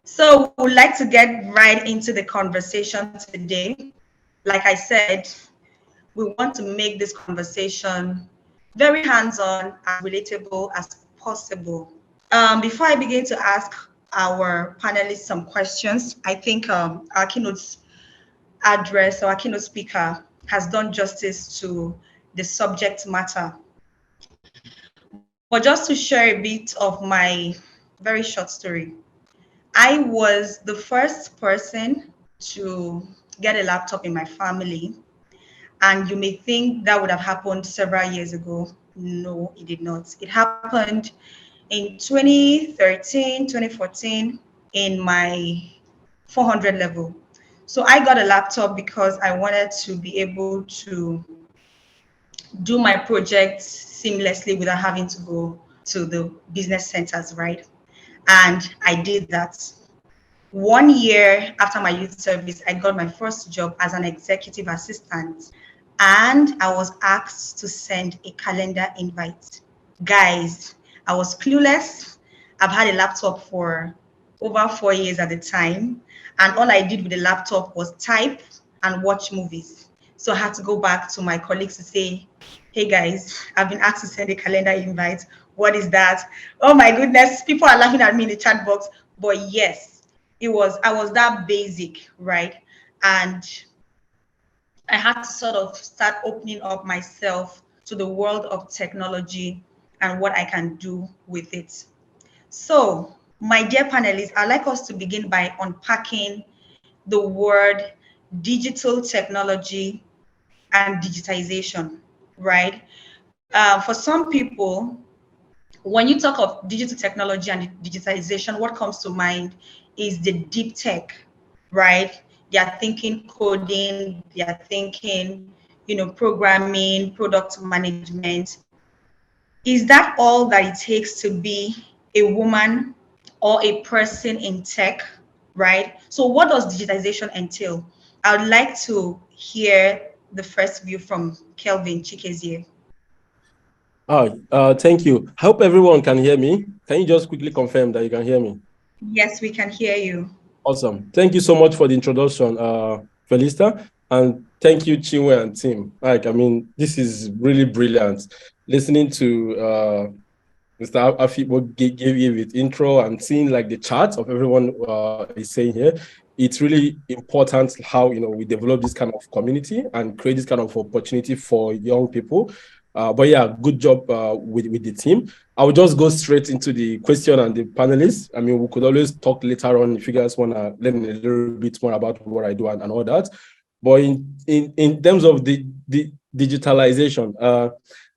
So we'd like to get right into the conversation today. Like I said, we want to make this conversation very hands-on and relatable as possible. Before I begin to ask our panelists some questions, I think our keynote address or our keynote speaker has done justice to the subject matter. But just to share a bit of my very short story, I was the first person to get a laptop in my family. And you may think that would have happened several years ago. No, it did not. It happened in 2013, 2014 in my 400 level. So I got a laptop because I wanted to be able to do my project seamlessly without having to go to the business centers, right? And I did that. 1 year after my youth service, I got my first job as an executive assistant, and I was asked to send a calendar invite. Guys, I was clueless. I've had a laptop for over 4 years at the time, and all I did with the laptop was type and watch movies. So I had to go back to my colleagues to say, hey guys, I've been asked to send a calendar invite. What is that? Oh my goodness, people are laughing at me in the chat box. But yes, I was that basic, right? And I had to sort of start opening up myself to the world of technology and what I can do with it. So, my dear panelists, I'd like us to begin by unpacking the word digital technology and digitization, right? For some people, when you talk of digital technology and digitization, what comes to mind is the deep tech, right? They are thinking coding, they are thinking, programming, product management. Is that all that it takes to be a woman or a person in tech, right? So what does digitization entail? I would like to hear the first view from Kelvin Chikezie. Thank you. I hope everyone can hear me. Can you just quickly confirm that you can hear me? Yes, we can hear you. Awesome. Thank you so much for the introduction, Felista. And thank you, Chinwe and team. This is really brilliant. Listening to Mr. Afibo gave you with intro and seeing like the charts of everyone is saying here, it's really important how we develop this kind of community and create this kind of opportunity for young people. But yeah, good job with the team. I will just go straight into the question and the panelists. I mean, we could always talk later on if you guys want to learn a little bit more about what I do and all that. But in terms of the digitalization,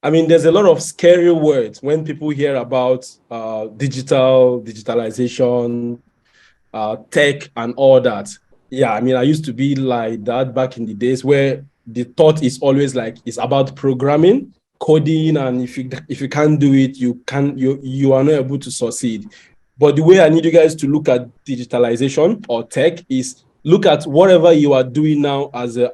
there's a lot of scary words when people hear about digitalization, tech, and all that. Yeah, I used to be like that back in the days where the thought is always like it's about programming, coding, and if you can't do it, you are not able to succeed. But the way I need you guys to look at digitalization or tech is look at whatever you are doing now as a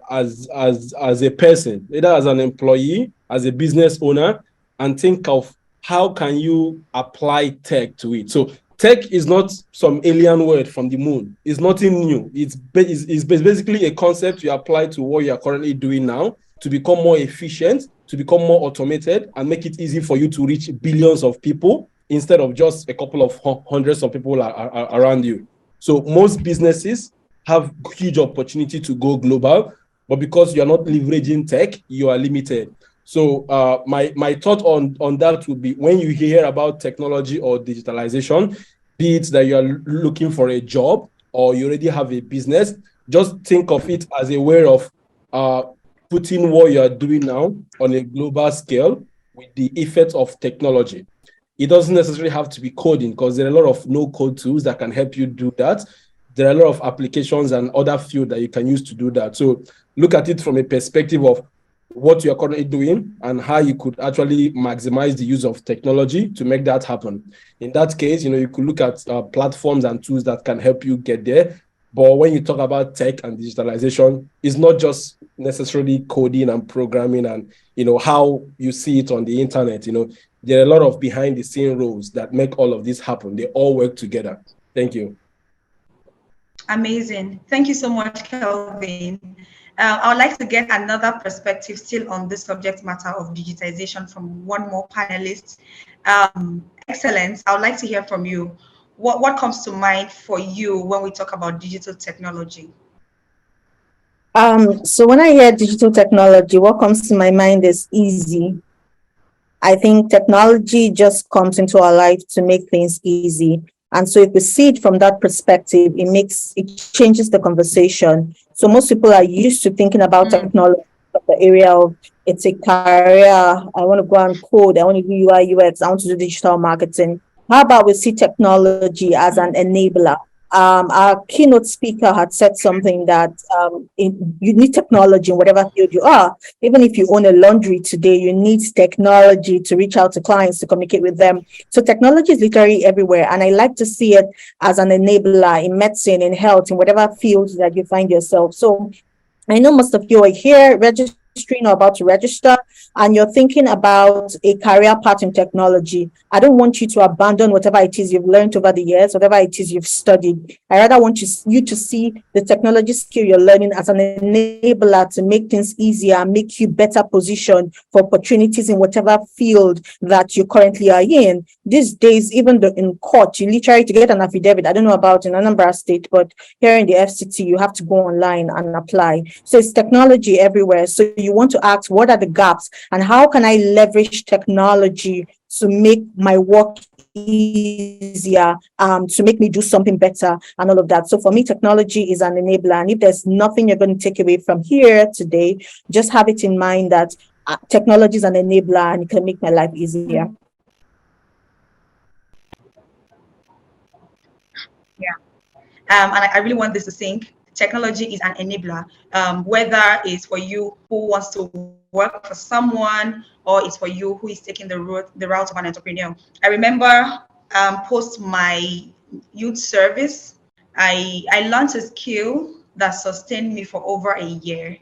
person, either as an employee, as a business owner, and think of how can you apply tech to it. So tech is not some alien word from the moon. It's nothing new. It's basically a concept you apply to what you are currently doing now to become more efficient, to become more automated, and make it easy for you to reach billions of people instead of just a couple of hundreds of people around you. So most businesses have huge opportunity to go global, but because you are not leveraging tech, you are limited. So my thought on that would be when you hear about technology or digitalization, be it that you are looking for a job or you already have a business, just think of it as a way of putting what you are doing now on a global scale with the effect of technology. It doesn't necessarily have to be coding because there are a lot of no-code tools that can help you do that. There are a lot of applications and other fields that you can use to do that. So look at it from a perspective of what you are currently doing and how you could actually maximize the use of technology to make that happen. In that case, you could look at platforms and tools that can help you get there. But when you talk about tech and digitalization, it's not just necessarily coding and programming and, how you see it on the internet. There are a lot of behind the scene roles that make all of this happen. They all work together. Thank you. Amazing. Thank you so much, Kelvin. I would like to get another perspective still on this subject matter of digitization from one more panelist. Excellence. I would like to hear from you. What comes to mind for you when we talk about digital technology? So when I hear digital technology, what comes to my mind is easy. I think technology just comes into our life to make things easy. And so if we see it from that perspective, it changes the conversation. So most people are used to thinking about technology from the area of it's a career. I want to go and code. I want to do UI, UX. I want to do digital marketing. How about we see technology as an enabler? Our keynote speaker had said something that you need technology in whatever field you are. Even if you own a laundry today, you need technology to reach out to clients, to communicate with them. So technology is literally everywhere. And I like to see it as an enabler in medicine, in health, in whatever field that you find yourself. So I know most of you are here registering or about to register, and you're thinking about a career path in technology. I don't want you to abandon whatever it is you've learned over the years, whatever it is you've studied. I rather want you to see the technology skill you're learning as an enabler to make things easier, make you better positioned for opportunities in whatever field that you currently are in. These days, even in court, you literally, to get an affidavit, I don't know about in Anambra State, but here in the FCT, you have to go online and apply. So it's technology everywhere. So you want to ask, what are the gaps and how can I leverage technology to make my work easier, to make me do something better and all of that. So for me, technology is an enabler. And if there's nothing you're going to take away from here today, just have it in mind that technology is an enabler and it can make my life easier. Yeah. And I really want this to sink. Technology is an enabler, whether it's for you who wants to work for someone or it's for you who is taking the route of an entrepreneur. I remember post my youth service, I learned a skill that sustained me for over a year,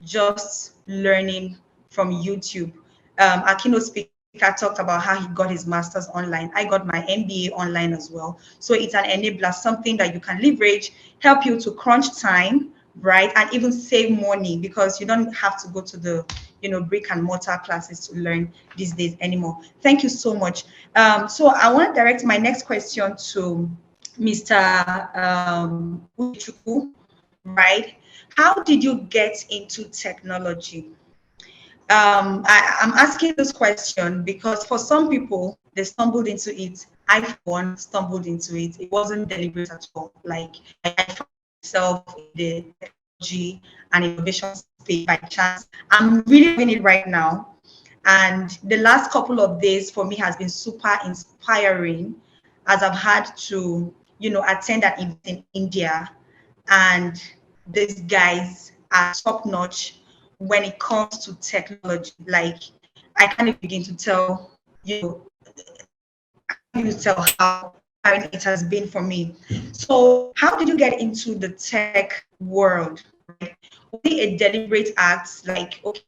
just learning from YouTube. Our keynote speaker talked about how he got his master's online. I got my MBA online as well. So it's an enabler, something that you can leverage, help you to crunch time, right? And even save money because you don't have to go to the brick and mortar classes to learn these days anymore. Thank you so much. So I want to direct my next question to Mr. Uchuku, right? How did you get into technology? I'm asking this question because for some people, they stumbled into it. I, for one, stumbled into it. It wasn't deliberate at all. Like, I found myself in the technology and innovation space by chance. I'm really doing it right now. And the last couple of days for me has been super inspiring as I've had to, attend an event in India. And these guys are top notch when it comes to technology. Like, I can't even begin to tell how tiring it has been for me. So how did you get into the tech world? Right? Was it a deliberate act, like, okay,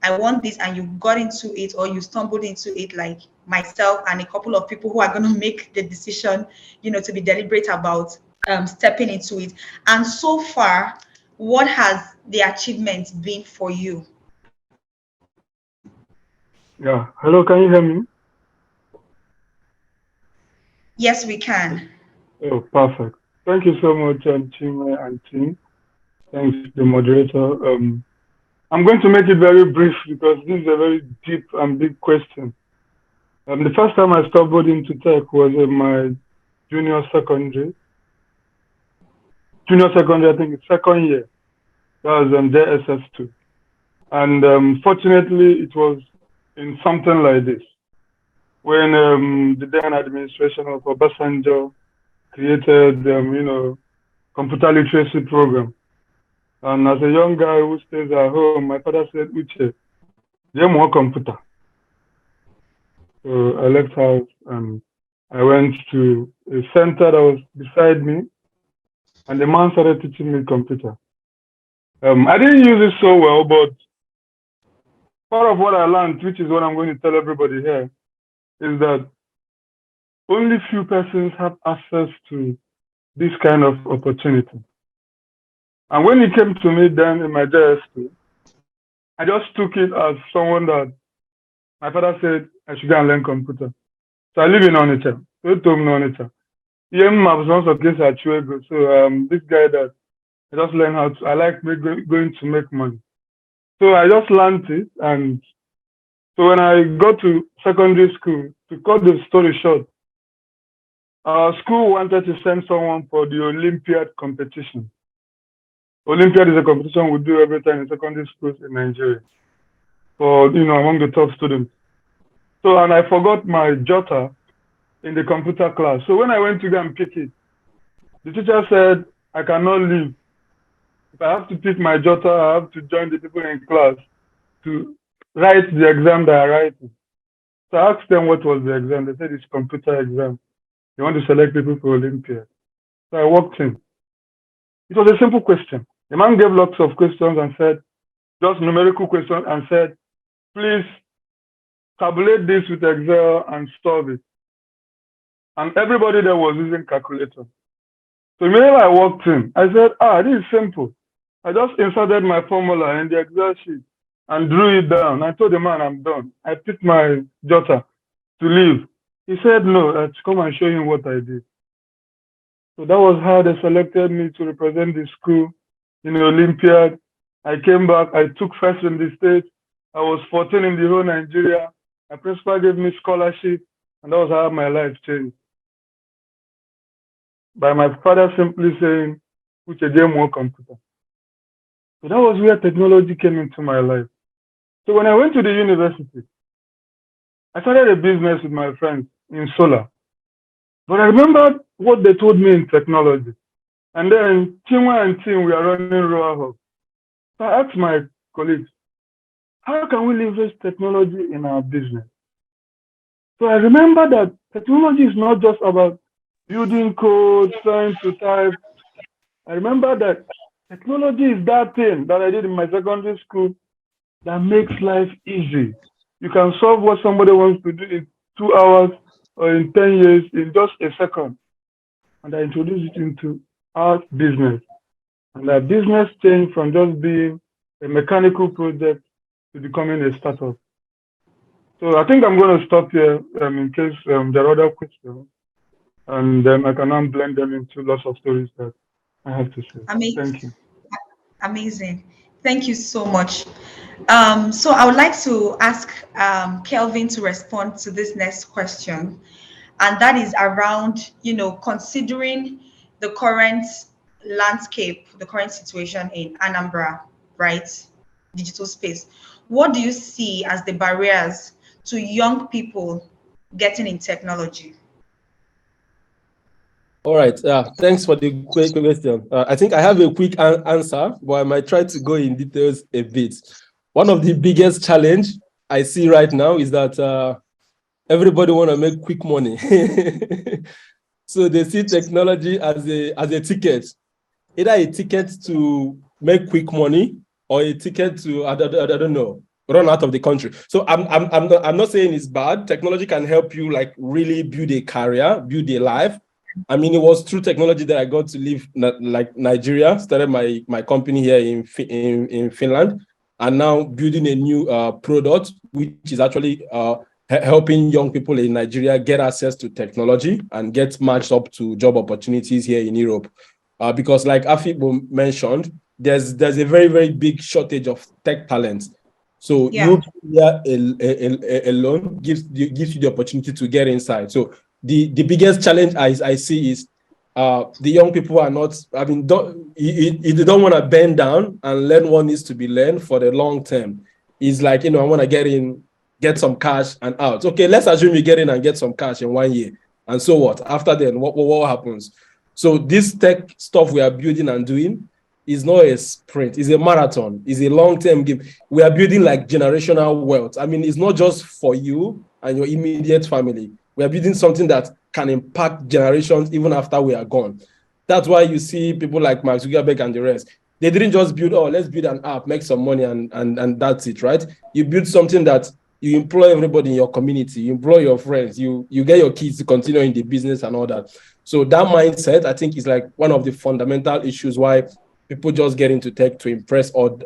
I want this, and you got into it, or you stumbled into it like myself and a couple of people who are going to make the decision, to be deliberate about stepping into it? And so far, what has the achievement been for you? Yeah. Hello, can you hear me? Yes, we can. Oh, perfect. Thank you so much, Chima and team. Thanks, the moderator. I'm going to make it very brief because this is a very deep and big question. The first time I stumbled into tech was in my junior secondary. I think it's second year. That was on JSS2. And fortunately, it was in something like this. When the then administration of Obasanjo created, computer literacy program. And as a young guy who stays at home, my father said, Uche, you more computer. So I left house and I went to a center that was beside me. And the man started teaching me computer. I didn't use it so well, but part of what I learned, which is what I'm going to tell everybody here, is that only few persons have access to this kind of opportunity. And when it came to me then in my JS2, I just took it as someone that my father said I should go and learn computer. So I live in Onitsha. So he told me Onitsha. So this guy that I just learned how to, I like going to make money. So I just learned it. And so when I got to secondary school, to cut the story short, our school wanted to send someone for the Olympiad competition. Olympiad is a competition we do every time in secondary schools in Nigeria for, among the top students. So, and I forgot my jotter in the computer class. So when I went to go and pick it, the teacher said, I cannot leave. If I have to pick my jotter, I have to join the people in class to write the exam that I write. So I asked them what was the exam. They said it's computer exam. They want to select people for Olympiad. So I walked in. It was a simple question. The man gave lots of questions and said, just numerical questions, and said, please tabulate this with Excel and solve it. And everybody there was using calculator. So immediately I walked in, I said, this is simple. I just inserted my formula in the Excel sheet and drew it down. I told the man I'm done. I picked my jotter to leave. He said, no, let's come and show him what I did. So that was how they selected me to represent the school in the Olympiad. I came back, I took first in the state. I was 14 in the whole Nigeria. My principal gave me scholarship, and that was how my life changed. By my father simply saying, "Put a game more computer." So that was where technology came into my life. So when I went to the university, I started a business with my friends in solar. But I remembered what they told me in technology. And then Chinwa and Tim, we are running Roa Hub. So I asked my colleagues, how can we leverage technology in our business? So I remember that technology is not just about building code, trying to type. I remember that technology is that thing that I did in my secondary school that makes life easy. You can solve what somebody wants to do in 2 hours or in 10 years in just a second. And I introduced it into our business. And our business changed from just being a mechanical project to becoming a startup. So I think I'm going to stop here in case there are other questions. And then I can now blend them into lots of stories that I have to say. Thank you. Amazing. Thank you so much. So I would like to ask Kelvin to respond to this next question. And that is around, considering the current landscape, the current situation in Anambra, right? Digital space. What do you see as the barriers to young people getting in technology? All right. Thanks for the quick question. I think I have a quick answer, but I might try to go in details a bit. One of the biggest challenge I see right now is that everybody want to make quick money. So they see technology as a ticket, either a ticket to make quick money or a ticket to I don't know, run out of the country. So I'm not saying it's bad. Technology can help you like really build a career, build a life. I mean, it was through technology that I got to live like Nigeria, started my company here in Finland, and now building a new product, which is actually helping young people in Nigeria get access to technology and get matched up to job opportunities here in Europe. Because like Afibo mentioned, there's a very, very big shortage of tech talent. So you alone gives you the opportunity to get inside. So the biggest challenge I see is the young people are not, I mean, they don't want to bend down and learn what needs to be learned for the long term. It's like, I want to get in, get some cash and out. Okay, let's assume you get in and get some cash in 1 year. And so what? After then, what happens? So this tech stuff we are building and doing is not a sprint, it's a marathon, it's a long-term game. We are building like generational wealth. I mean, it's not just for you and your immediate family. We are building something that can impact generations even after we are gone. That's why you see people like Mark Zuckerberg and the rest. They didn't just build, oh, let's build an app, make some money, and that's it, right? You build something that you employ everybody in your community, you employ your friends, you get your kids to continue in the business and all that. So that mindset, I think, is like one of the fundamental issues why people just get into tech to impress or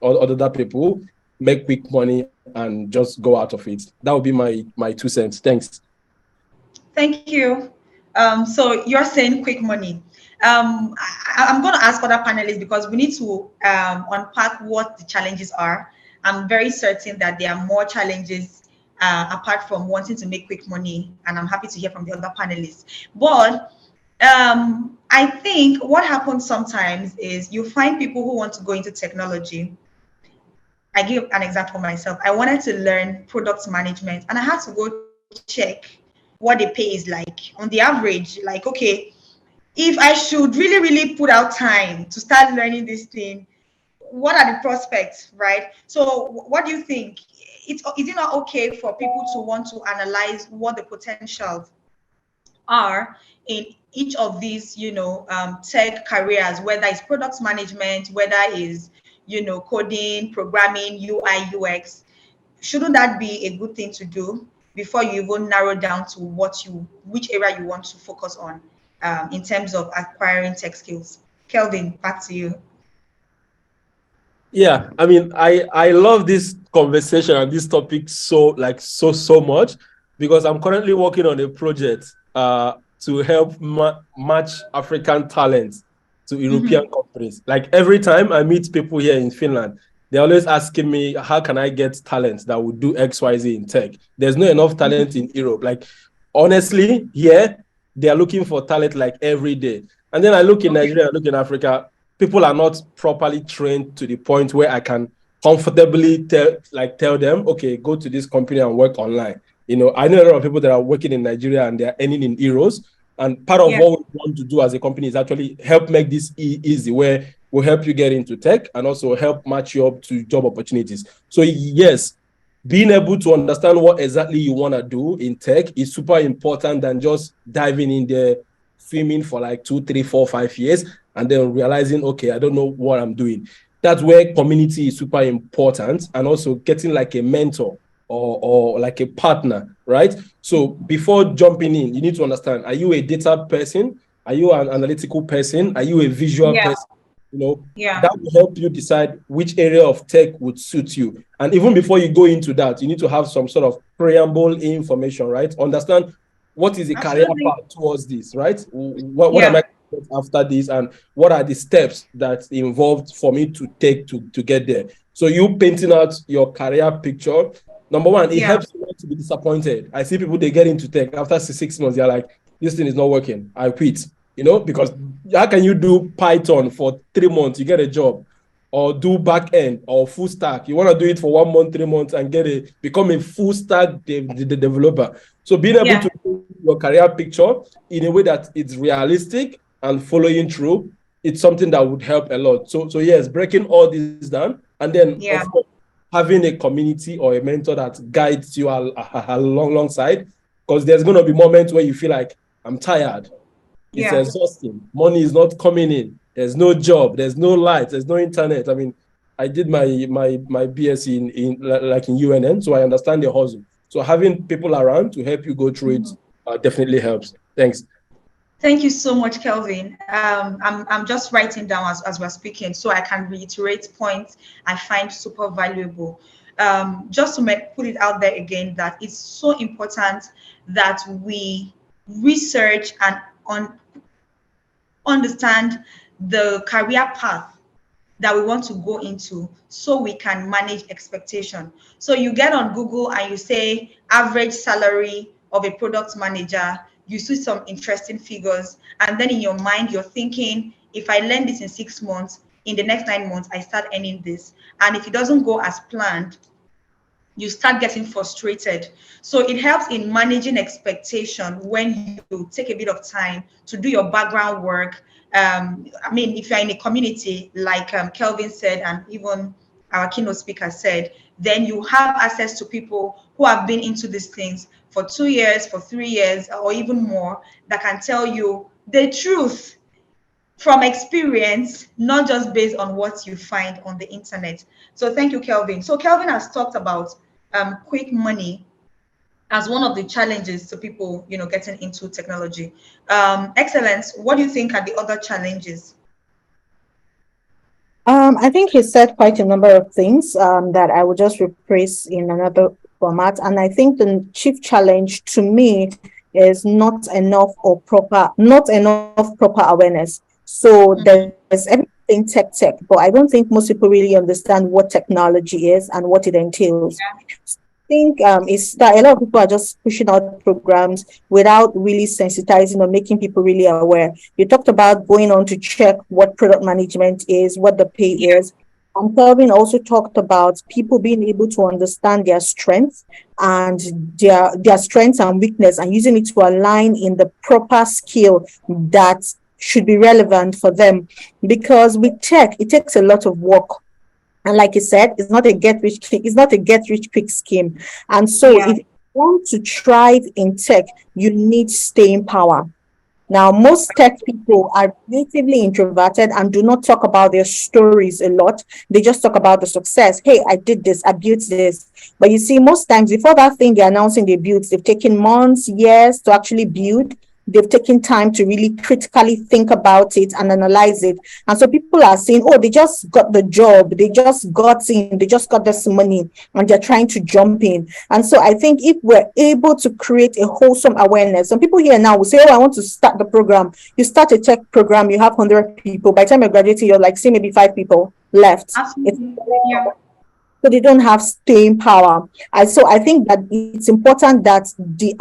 other people, make quick money, and just go out of it. That would be my 2 cents. Thanks. Thank you. So you're saying quick money. I'm going to ask other panelists because we need to unpack what the challenges are. I'm very certain that there are more challenges apart from wanting to make quick money, and I'm happy to hear from the other panelists. But I think what happens sometimes is you find people who want to go into technology. I give an example myself. I wanted to learn product management, and I had to go check what the pay is like on the average. Like, okay, if I should really put out time to start learning this thing, what are the prospects, right? So what do you think? Is it not okay for people to want to analyze what the potentials are in each of these, tech careers, whether it's product management, whether it's, coding, programming, UI, UX? Shouldn't that be a good thing to do before you even narrow down to which area you want to focus on in terms of acquiring tech skills? Kelvin, back to you. Yeah, I mean, I love this conversation and this topic so much, because I'm currently working on a project to help match African talents to European companies. Like, every time I meet people here in Finland, they're always asking me, how can I get talent that would do XYZ in tech? There's not enough talent in Europe. Like, honestly, here, they are looking for talent like every day. And then I look in Nigeria, I look in Africa, people are not properly trained to the point where I can comfortably tell them, okay, go to this company and work online. I know a lot of people that are working in Nigeria and they're earning in euros. And part of what we want to do as a company is actually help make this easy, where we'll help you get into tech and also help match you up to job opportunities. So yes, being able to understand what exactly you want to do in tech is super important than just diving in there, swimming for like 2, 3, 4, 5 years, and then realizing, okay, I don't know what I'm doing. That's where community is super important, and also getting like a mentor or like a partner, right? So before jumping in, you need to understand, are you a data person? Are you an analytical person? Are you a visual person? That will help you decide which area of tech would suit you. And even before you go into that, you need to have some sort of preamble information, right? Understand what is the career path towards this, right? What am I doing after this, and what are the steps that's involved for me to take to get there? So you painting out your career picture, number one, it helps you not to be disappointed. I see people, they get into tech after 6 months, they're like, this thing is not working, I quit. Because how can you do Python for 3 months, you get a job, or do back end or full stack? You want to do it for 1 month, 3 months, and become a full stack developer. So being able to do your career picture in a way that it's realistic and following through, it's something that would help a lot. So yes, breaking all this down, and then of course, having a community or a mentor that guides you alongside, because there's going to be moments where you feel like, I'm tired. It's exhausting. Money is not coming in. There's no job. There's no light. There's no internet. I mean, I did my BSc in UNN, so I understand the hustle. So having people around to help you go through it definitely helps. Thanks. Thank you so much, Kelvin. I'm just writing down as we're speaking, so I can reiterate points I find super valuable. Just to put it out there again, that it's so important that we research and understand the career path that we want to go into, so we can manage expectation. So you get on Google and you say average salary of a product manager, you see some interesting figures, and then in your mind you're thinking, if I learn this in 6 months, in the next 9 months I start earning this. And if it doesn't go as planned, you start getting frustrated. So it helps in managing expectation when you take a bit of time to do your background work. I mean, if you're in a community, like Kelvin said, and even our keynote speaker said, then you have access to people who have been into these things for 2 years, for 3 years, or even more, that can tell you the truth. from experience, not just based on what you find on the internet. So thank you, Kelvin. So Kelvin has talked about quick money as one of the challenges to people, getting into technology. Excellence, what do you think are the other challenges? I think he said quite a number of things that I will just rephrase in another format. And I think the chief challenge to me is not enough proper awareness. So there's everything tech, but I don't think most people really understand what technology is and what it entails. I think it's that a lot of people are just pushing out programs without really sensitizing or making people really aware. You talked about going on to check what product management is, what the pay is. And Kelvin also talked about people being able to understand their strengths and their strengths and weakness and using it to align in the proper skill that should be relevant for them. Because with tech, it takes a lot of work. And like you said, it's not a get rich quick scheme. And so if you want to thrive in tech, you need staying power. Now, most tech people are relatively introverted and do not talk about their stories a lot. They just talk about the success. Hey, I did this, I built this. But you see, most times before that thing they're announcing they built, they've taken months, years to actually build. They've taken time to really critically think about it and analyze it. And so people are saying, oh, they just got the job, they just got in, they just got this money, and they're trying to jump in. And so I think if we're able to create a wholesome awareness, some people here now will say, oh, I want to start the program. You start a tech program, you have 100 people. By the time you're graduating, you're like, say, maybe 5 people left. Absolutely. Yeah. So they don't have staying power. And so I think that it's important that the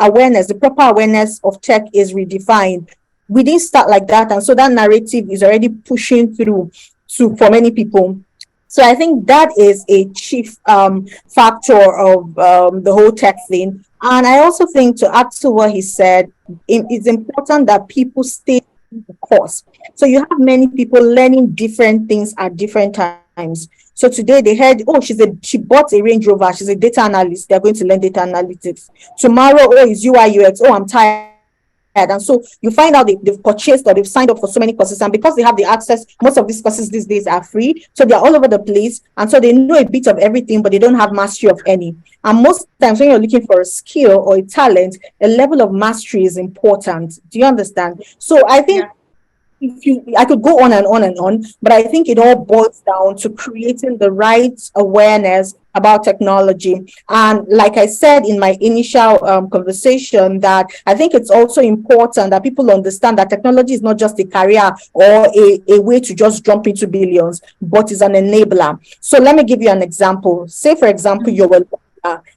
proper awareness of tech is redefined. We didn't start like that. And so that narrative is already pushing through for many people. So I think that is a chief factor of the whole tech thing. And I also think, to add to what he said, it's important that people stay the course. So you have many people learning different things at different times. So today they heard, oh, she bought a Range Rover, she's a data analyst, they're going to learn data analytics. Tomorrow, oh, it's UI UX, oh, I'm tired. And so you find out they've purchased or they've signed up for so many courses, and because they have the access, most of these courses these days are free, so they're all over the place, and so they know a bit of everything, but they don't have mastery of any. And most times when you're looking for a skill or a talent, a level of mastery is important. Do you understand? So I think I could go on and on and on, but I think it all boils down to creating the right awareness about technology. And like I said in my initial conversation, that I think it's also important that people understand that technology is not just a career or a way to just jump into billions, but is an enabler. So let me give you an example. Say, for example,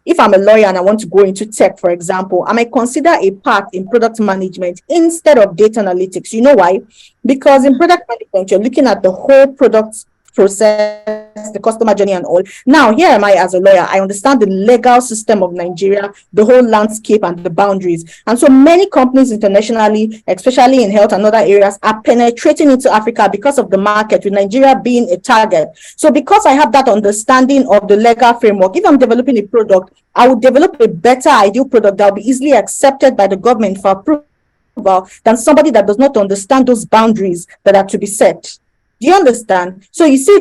if I'm a lawyer and I want to go into tech, for example, I might consider a path in product management instead of data analytics. You know why? Because in product management, you're looking at the whole product process, the customer journey and all. Now, here am I as a lawyer. I understand the legal system of Nigeria, the whole landscape and the boundaries. And so many companies internationally, especially in health and other areas, are penetrating into Africa because of the market, with Nigeria being a target. So because I have that understanding of the legal framework, if I'm developing a product, I will develop a better ideal product that will be easily accepted by the government for approval than somebody that does not understand those boundaries that are to be set. Do you understand? So you see,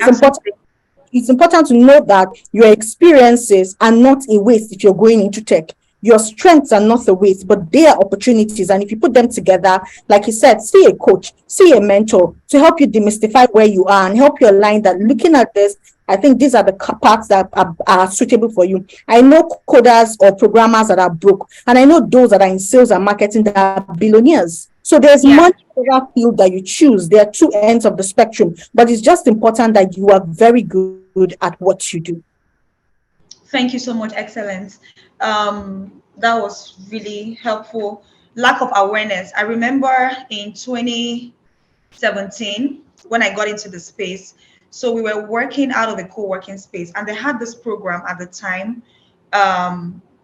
it's important to know that your experiences are not a waste if you're going into tech. Your strengths are not a waste, but they are opportunities. And if you put them together, like you said, see a coach, see a mentor to help you demystify where you are and help you align that. Looking at this, I think these are the parts that are suitable for you. I know coders or programmers that are broke, and I know those that are in sales and marketing that are billionaires. So there's much other field that you choose. There are two ends of the spectrum, but it's just important that you are very good at what you do. Thank you so much, Excellence. That was really helpful. Lack of awareness. I remember in 2017 when I got into the space. So we were working out of a co-working space, and they had this program at the time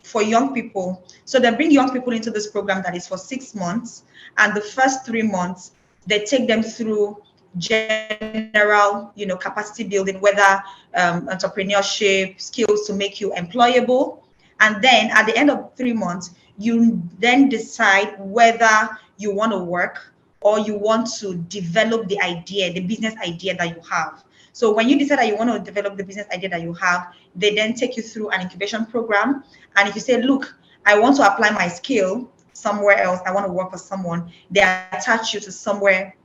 for young people. So they bring young people into this program that is for 6 months, and the first 3 months they take them through general, capacity building, whether entrepreneurship, skills to make you employable. And then at the end of 3 months, you then decide whether you want to work or you want to develop the idea, the business idea that you have. So when you decide that you want to develop the business idea that you have, they then take you through an incubation program. And if you say, look, I want to apply my skill somewhere else, I want to work for someone, they attach you to somewhere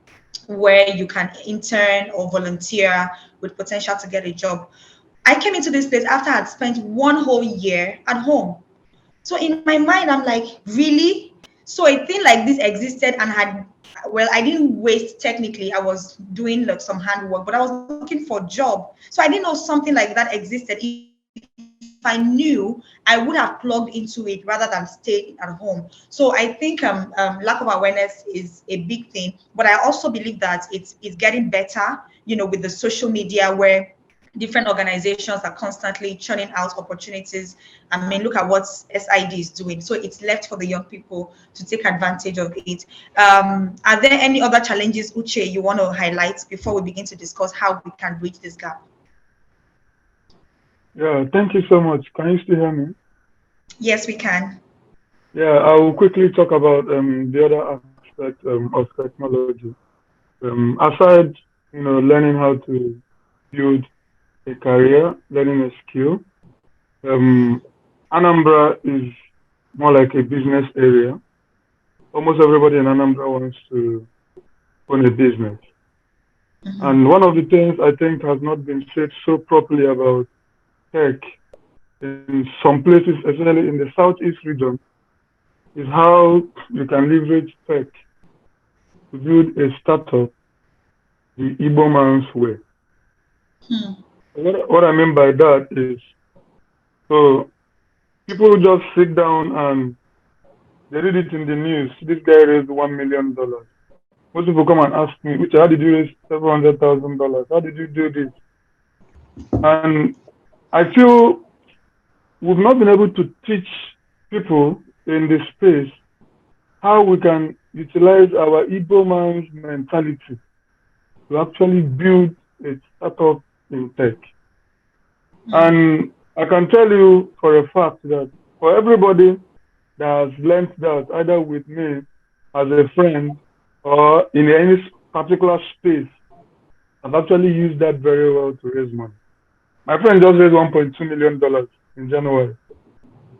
where you can intern or volunteer with potential to get a job. I came into this place after I had spent 1 whole year at home. So in my mind, I'm like, really? So a thing like this existed and had, well, I didn't waste technically. I was doing like some handwork, but I was looking for a job. So I didn't know something like that existed. If I knew, I would have plugged into it rather than stay at home. So I think lack of awareness is a big thing. But I also believe that it's getting better, with the social media where different organizations are constantly churning out opportunities. I mean, look at what SID is doing. So it's left for the young people to take advantage of it. Are there any other challenges, Uche, you want to highlight before we begin to discuss how we can bridge this gap? Yeah, thank you so much. Can you still hear me? Yes, we can. Yeah, I will quickly talk about the other aspect of technology. Aside, learning how to build a career, learning a skill, Anambra is more like a business area. Almost everybody in Anambra wants to own a business. Mhm. And one of the things I think has not been said so properly about tech in some places, especially in the Southeast region, is how you can leverage tech to build a startup the Igbo man's way. What I mean by that is, so people just sit down and they read it in the news. This guy raised $1 million. Most people come and ask me, Uche, how did you raise $700,000? How did you do this? And I feel we've not been able to teach people in this space how we can utilize our Igbo man's mentality to actually build a startup in tech. And I can tell you for a fact that for everybody that has learned that, either with me as a friend or in any particular space, I've actually used that very well to raise money. My friend just raised $1.2 million in January.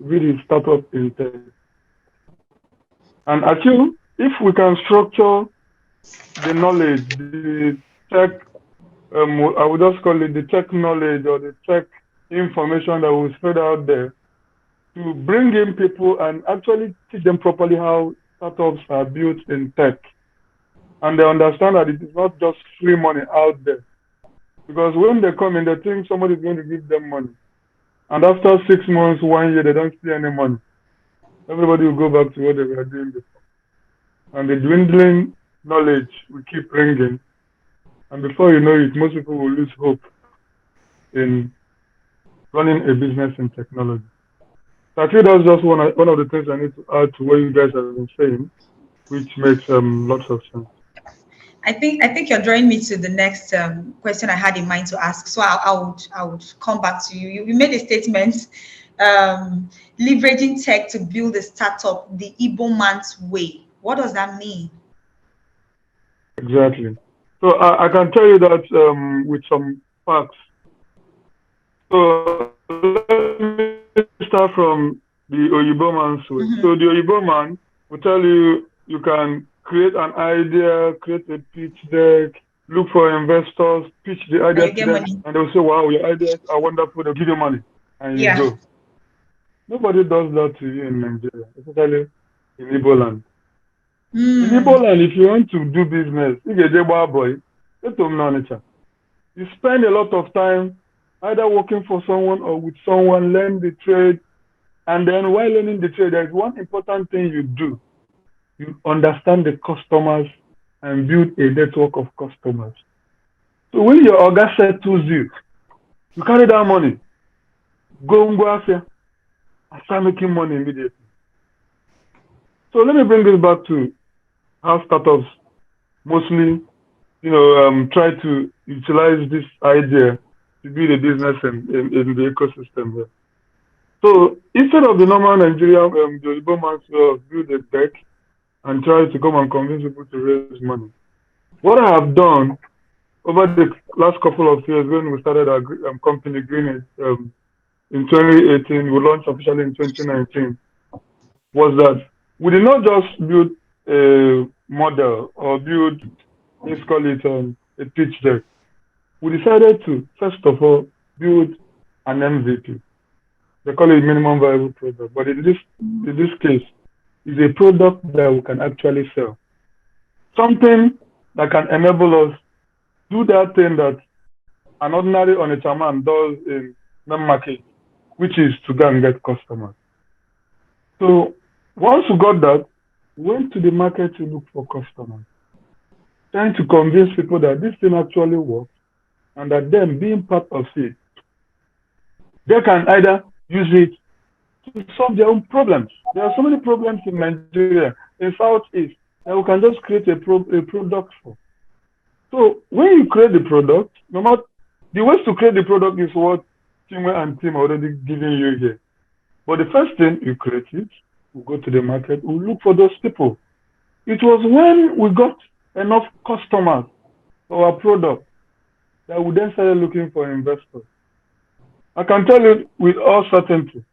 Really startup in tech. And I feel if we can structure the knowledge, the tech, I would just call it the tech knowledge or the tech information that we spread out there, to bring in people and actually teach them properly how startups are built in tech. And they understand that it is not just free money out there. Because when they come in, they think somebody is going to give them money. And after 6 months, 1 year, they don't see any money. Everybody will go back to what they were doing before. And the dwindling knowledge will keep bringing. And before you know it, most people will lose hope in running a business in technology. So I feel that's just one of the things I need to add to what you guys have been saying, which makes lots of sense. I think you're drawing me to the next question I had in mind to ask. So I would come back to you. You made a statement, leveraging tech to build a startup the Igbo man's way. What does that mean? Exactly. So I can tell you that with some facts. So let me start from the Oyibo man's way. Mm-hmm. So the Oyibo man will tell you you can create an idea, create a pitch deck, look for investors, pitch the idea to them, money. and they'll say, wow, your ideas are wonderful, they'll give you money, and you go. Nobody does that to you in Nigeria, especially in Igbo land. In Igbo land, if you want to do business, if you're a Jeba boy, you spend a lot of time either working for someone or with someone, learn the trade, and then while learning the trade, there's one important thing you do. You understand the customers and build a network of customers. So when your organ settles you, you carry that money, go after, and start making money immediately. So let me bring this back to how startups mostly, try to utilize this idea to build a business in the ecosystem here. So instead of the normal Nigerian, the Igbo man's way of build a tech and try to come and convince people to raise money. What I have done over the last couple of years, when we started our company Greenage in 2018, we launched officially in 2019, was that we did not just build a model or build, let's call it a pitch deck. We decided to, first of all, build an MVP. They call it minimum viable product, but in this case, it's a product that we can actually sell. Something that can enable us do that thing that an ordinary Onitsha man does in the market, which is to go and get customers. So once we got that, we went to the market to look for customers, trying to convince people that this thing actually works and that them being part of it, they can either use it to solve their own problems. There are so many problems in Nigeria, in Southeast, that we can just create a product for. So when you create the product, no matter the ways to create the product is what Timwe and Tim are already giving you here. But the first thing, you create it, we go to the market, we look for those people. It was when we got enough customers for our product that we then started looking for investors. I can tell you with all certainty,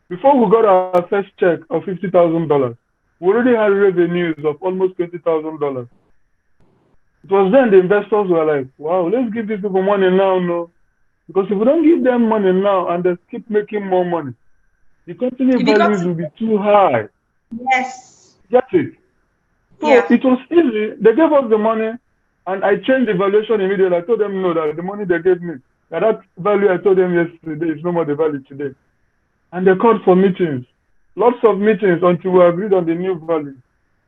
before we got our first check of $50,000, we already had revenues of almost $20,000. It was then the investors were like, wow, let's give these people money now, no? Because if we don't give them money now and they keep making more money, the company values will be too high. Yes. That's it. So It was easy. They gave us the money and I changed the valuation immediately. I told them no, that the money they gave me, that value I told them yesterday is no more the value today. And they called for meetings, lots of meetings until we agreed on the new value.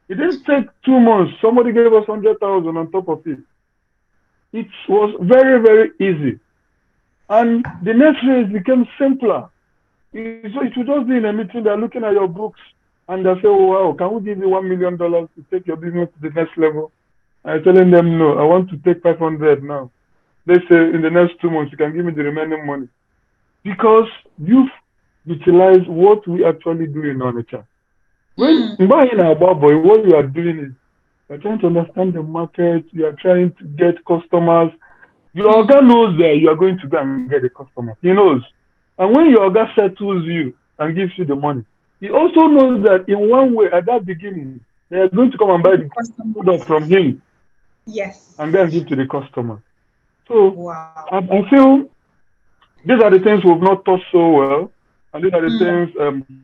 It didn't take 2 months. Somebody gave us 100,000 on top of it. It was very, very easy. And the next phase became simpler. So it would just be in a meeting, they're looking at your books and they say, oh, wow, can we give you $1 million to take your business to the next level? I'm telling them, no, I want to take 500 now. They say in the next 2 months, you can give me the remaining money. Because you've utilized what we actually do in Onitsha. When buying our boy, what you are doing is you're trying to understand the market, you are trying to get customers. Your organ knows that you are going to go and get a customer. He knows. And when your organ settles you and gives you the money, he also knows that in one way at that beginning, they are going to come and buy the product from him. Yes. And then give to the customer. So I feel these are the things we've not taught so well. And these are the things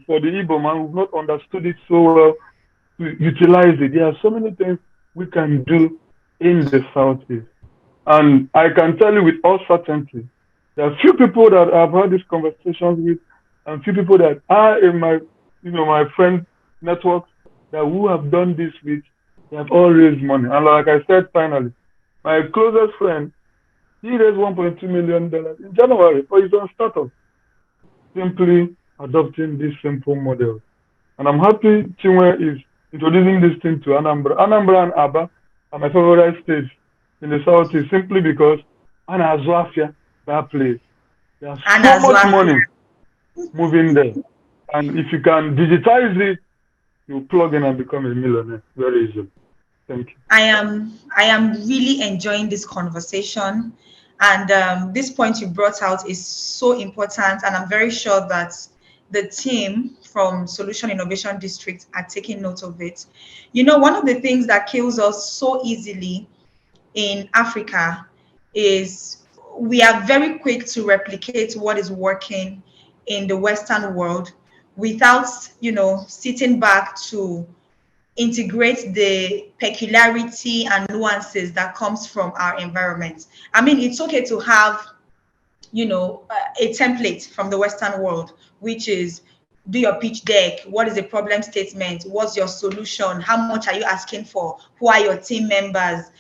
for the Igbo man who've not understood it so well to utilize it. There are so many things we can do in the Southeast. And I can tell you with all certainty, there are few people that I've had these conversations with and few people that are in my, my friend network that who have done this with, they have all raised money. And like I said, finally, my closest friend, he raised $1.2 million in January for his own startup, simply adopting this simple model. And I'm happy Chinwe is introducing this thing to Anambra. Anambra and Aba are my favorite states in the Southeast simply because Anazwafia, that place. There's so much money moving there. And if you can digitize it, you plug in and become a millionaire very easily. Thank you. I am really enjoying this conversation, and this point you brought out is so important, and I'm very sure that the team from Solution Innovation District are taking note of it. One of the things that kills us so easily in Africa is we are very quick to replicate what is working in the Western world without, sitting back to integrate the peculiarity and nuances that comes from our environment. I mean, it's okay to have, a template from the Western world, which is do your pitch deck. What is the problem statement? What's your solution? How much are you asking for? Who are your team members?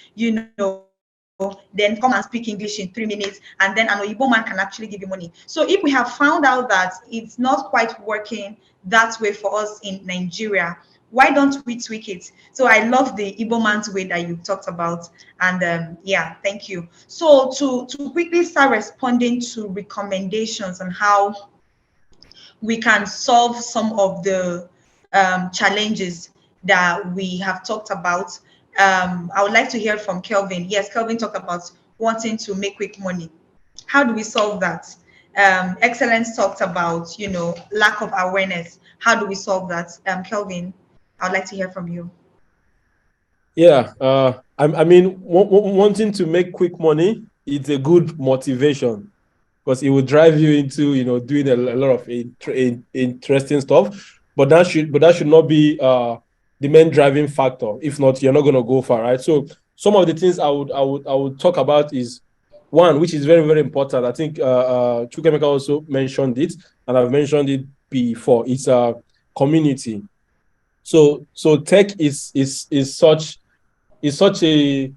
Then come and speak English in 3 minutes, and then an Igbo man can actually give you money. So if we have found out that it's not quite working that way for us in Nigeria, why don't we tweak it? So I love the Igbo man's way that you talked about, and thank you. So to quickly start responding to recommendations on how we can solve some of the challenges that we have talked about. I would like to hear from Kelvin. Yes, Kelvin talked about wanting to make quick money. How do we solve that? Excellence talked about, lack of awareness. How do we solve that? Kelvin, I would like to hear from you. Yeah, I mean, wanting to make quick money, it's a good motivation because it will drive you into, doing a lot of interesting stuff. But that should not be the main driving factor. If not, you're not going to go far, right? So some of the things I would talk about is one, which is very, very important. I think Chukemeka also mentioned it, and I've mentioned it before. It's a community. So tech is such a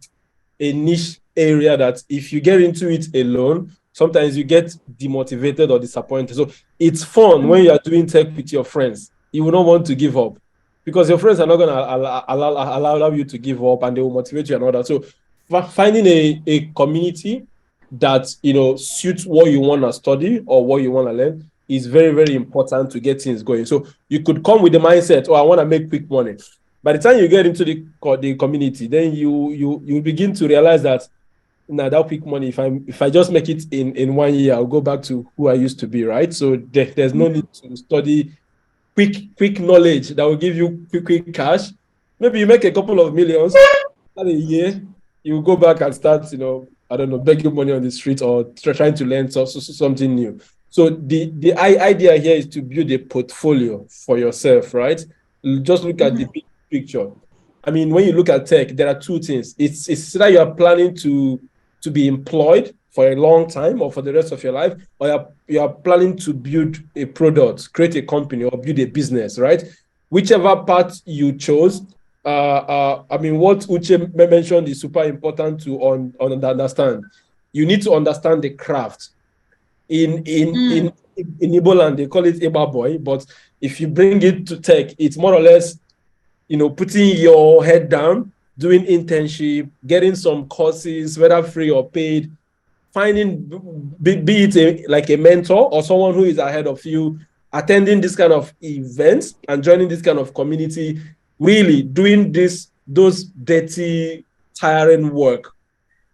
niche area that if you get into it alone, sometimes you get demotivated or disappointed. So it's fun when you are doing tech with your friends. You will not want to give up because your friends are not going to allow you to give up, and they will motivate you and all that. So finding a community that suits what you want to study or what you want to learn is very, very important to get things going. So you could come with the mindset, oh, I want to make quick money. By the time you get into the community, then you begin to realize that now that quick money, if I just make it in 1 year, I'll go back to who I used to be, right? So there's no need to study quick knowledge that will give you quick cash. Maybe you make a couple of millions a year, you go back and start, I don't know, begging money on the street or trying to learn something new. So the idea here is to build a portfolio for yourself, right? Just look at the big picture. I mean, when you look at tech, there are two things. It's that you are planning to be employed for a long time or for the rest of your life, or you are planning to build a product, create a company, or build a business, right? Whichever path you chose, I mean, what Uche mentioned is super important to understand. You need to understand the craft. In Igbo land, they call it Iba boy, but if you bring it to tech, it's more or less, putting your head down, doing internship, getting some courses, whether free or paid, finding, be it like a mentor or someone who is ahead of you, attending this kind of events and joining this kind of community, really doing those dirty, tiring work.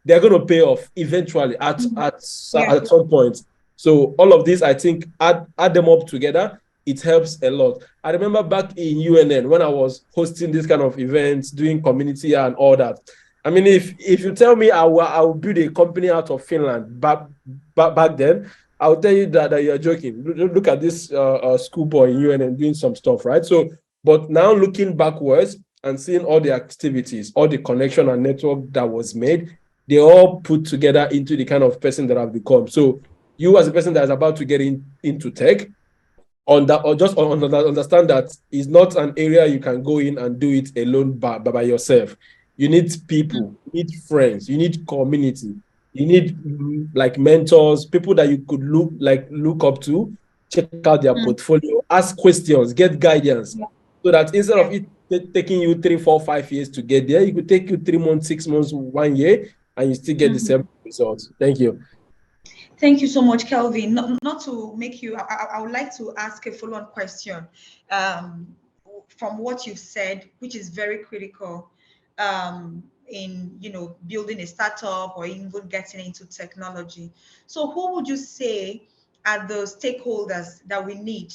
They're going to pay off eventually at some point. So all of this, I think, add them up together, it helps a lot. I remember back in UNN when I was hosting this kind of events, doing community and all that. I mean, if you tell me I will build a company out of Finland back then, I'll tell you that you're joking. Look at this schoolboy in UNN doing some stuff, right? So, but now looking backwards and seeing all the activities, all the connection and network that was made, they all put together into the kind of person that I've become. So you as a person that is about to get into tech, understand that it's not an area you can go in and do it alone by yourself. You need people, you need friends, you need community, you need like mentors, people that you could look up to, check out their portfolio, ask questions, get guidance, so that instead of it taking you 3, 4, 5 years to get there, it could take you 3 months, 6 months, 1 year, and you still get the same results. Thank you. Thank you so much, Kelvin. Not to make you, I would like to ask a follow-on question from what you've said, which is very critical in building a startup or even getting into technology. So who would you say are the stakeholders that we need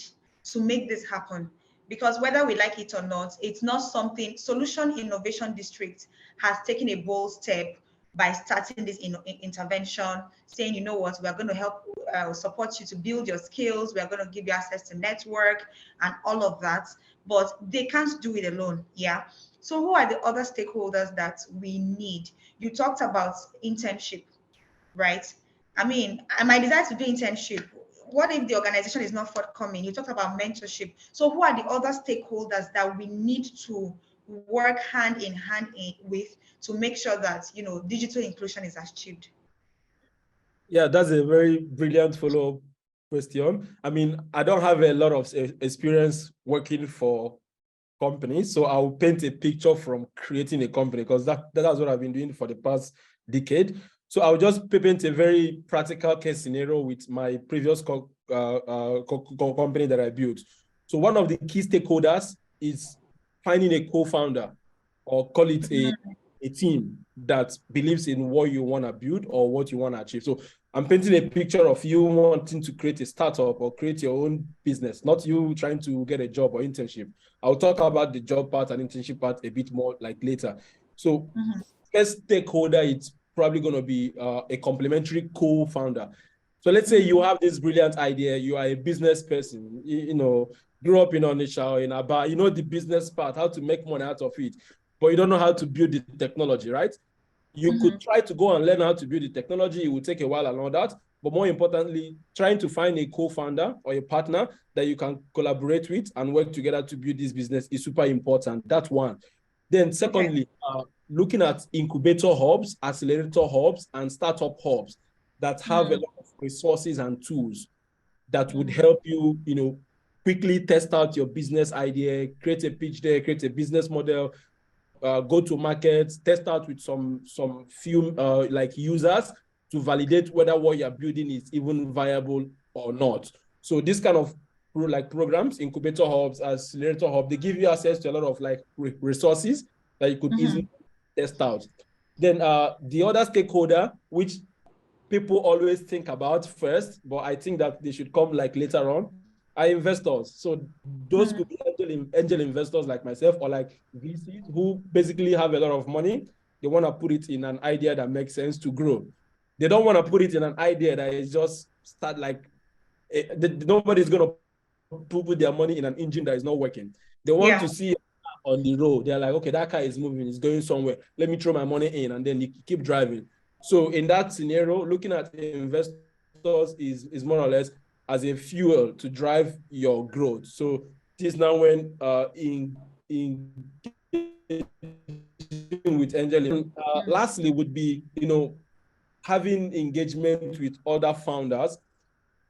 to make this happen? Because whether we like it or not, it's not something. Solution Innovation District has taken a bold step by starting this intervention, saying, you know what, we are going to help support you to build your skills. We are going to give you access to network and all of that. But they can't do it alone. Yeah. So who are the other stakeholders that we need? You talked about internship, right? I mean, I might desire to do internship. What if the organization is not forthcoming? You talked about mentorship. So who are the other stakeholders that we need to work hand in hand with to make sure that digital inclusion is achieved? Yeah, that's a very brilliant follow-up question. I mean, I don't have a lot of experience working for companies, so I'll paint a picture from creating a company, because that's what I've been doing for the past decade. So I'll just paint a very practical case scenario with my previous company that I built. So one of the key stakeholders is finding a co-founder, or call it a team that believes in what you want to build or what you want to achieve. So I'm painting a picture of you wanting to create a startup or create your own business, not you trying to get a job or internship. I'll talk about the job part and internship part a bit more like later. So first stakeholder, it's probably going to be a complementary co-founder. So let's say you have this brilliant idea, you are a business person, you know, grew up in Onitsha or in Aba, you know the business part, how to make money out of it, but you don't know how to build the technology, right? You could try to go and learn how to build the technology. It will take a while and all that. But more importantly, trying to find a co-founder or a partner that you can collaborate with and work together to build this business is super important. That's one. Then secondly, looking at incubator hubs, accelerator hubs, and startup hubs that have a lot of resources and tools that would help you, you know, quickly test out your business idea, create a pitch there, create a business model, go to markets, test out with some few like users to validate whether what you're building is even viable or not. So this kind of like programs, incubator hubs, accelerator hub, they give you access to a lot of like resources that you could easily test out. Then the other stakeholder, which people always think about first, but I think that they should come like later on, are investors. So those could be angel investors like myself, or like VCs who basically have a lot of money. They want to put it in an idea that makes sense to grow. They don't want to put it in an idea that is just start like, nobody's going to put their money in an engine that is not working. They want to see on the road. They're like, okay, that car is moving, it's going somewhere. Let me throw my money in, and then you keep driving. So in that scenario, looking at investors is more or less as a fuel to drive your growth. So this is now when in with angel. Lastly would be, you know, having engagement with other founders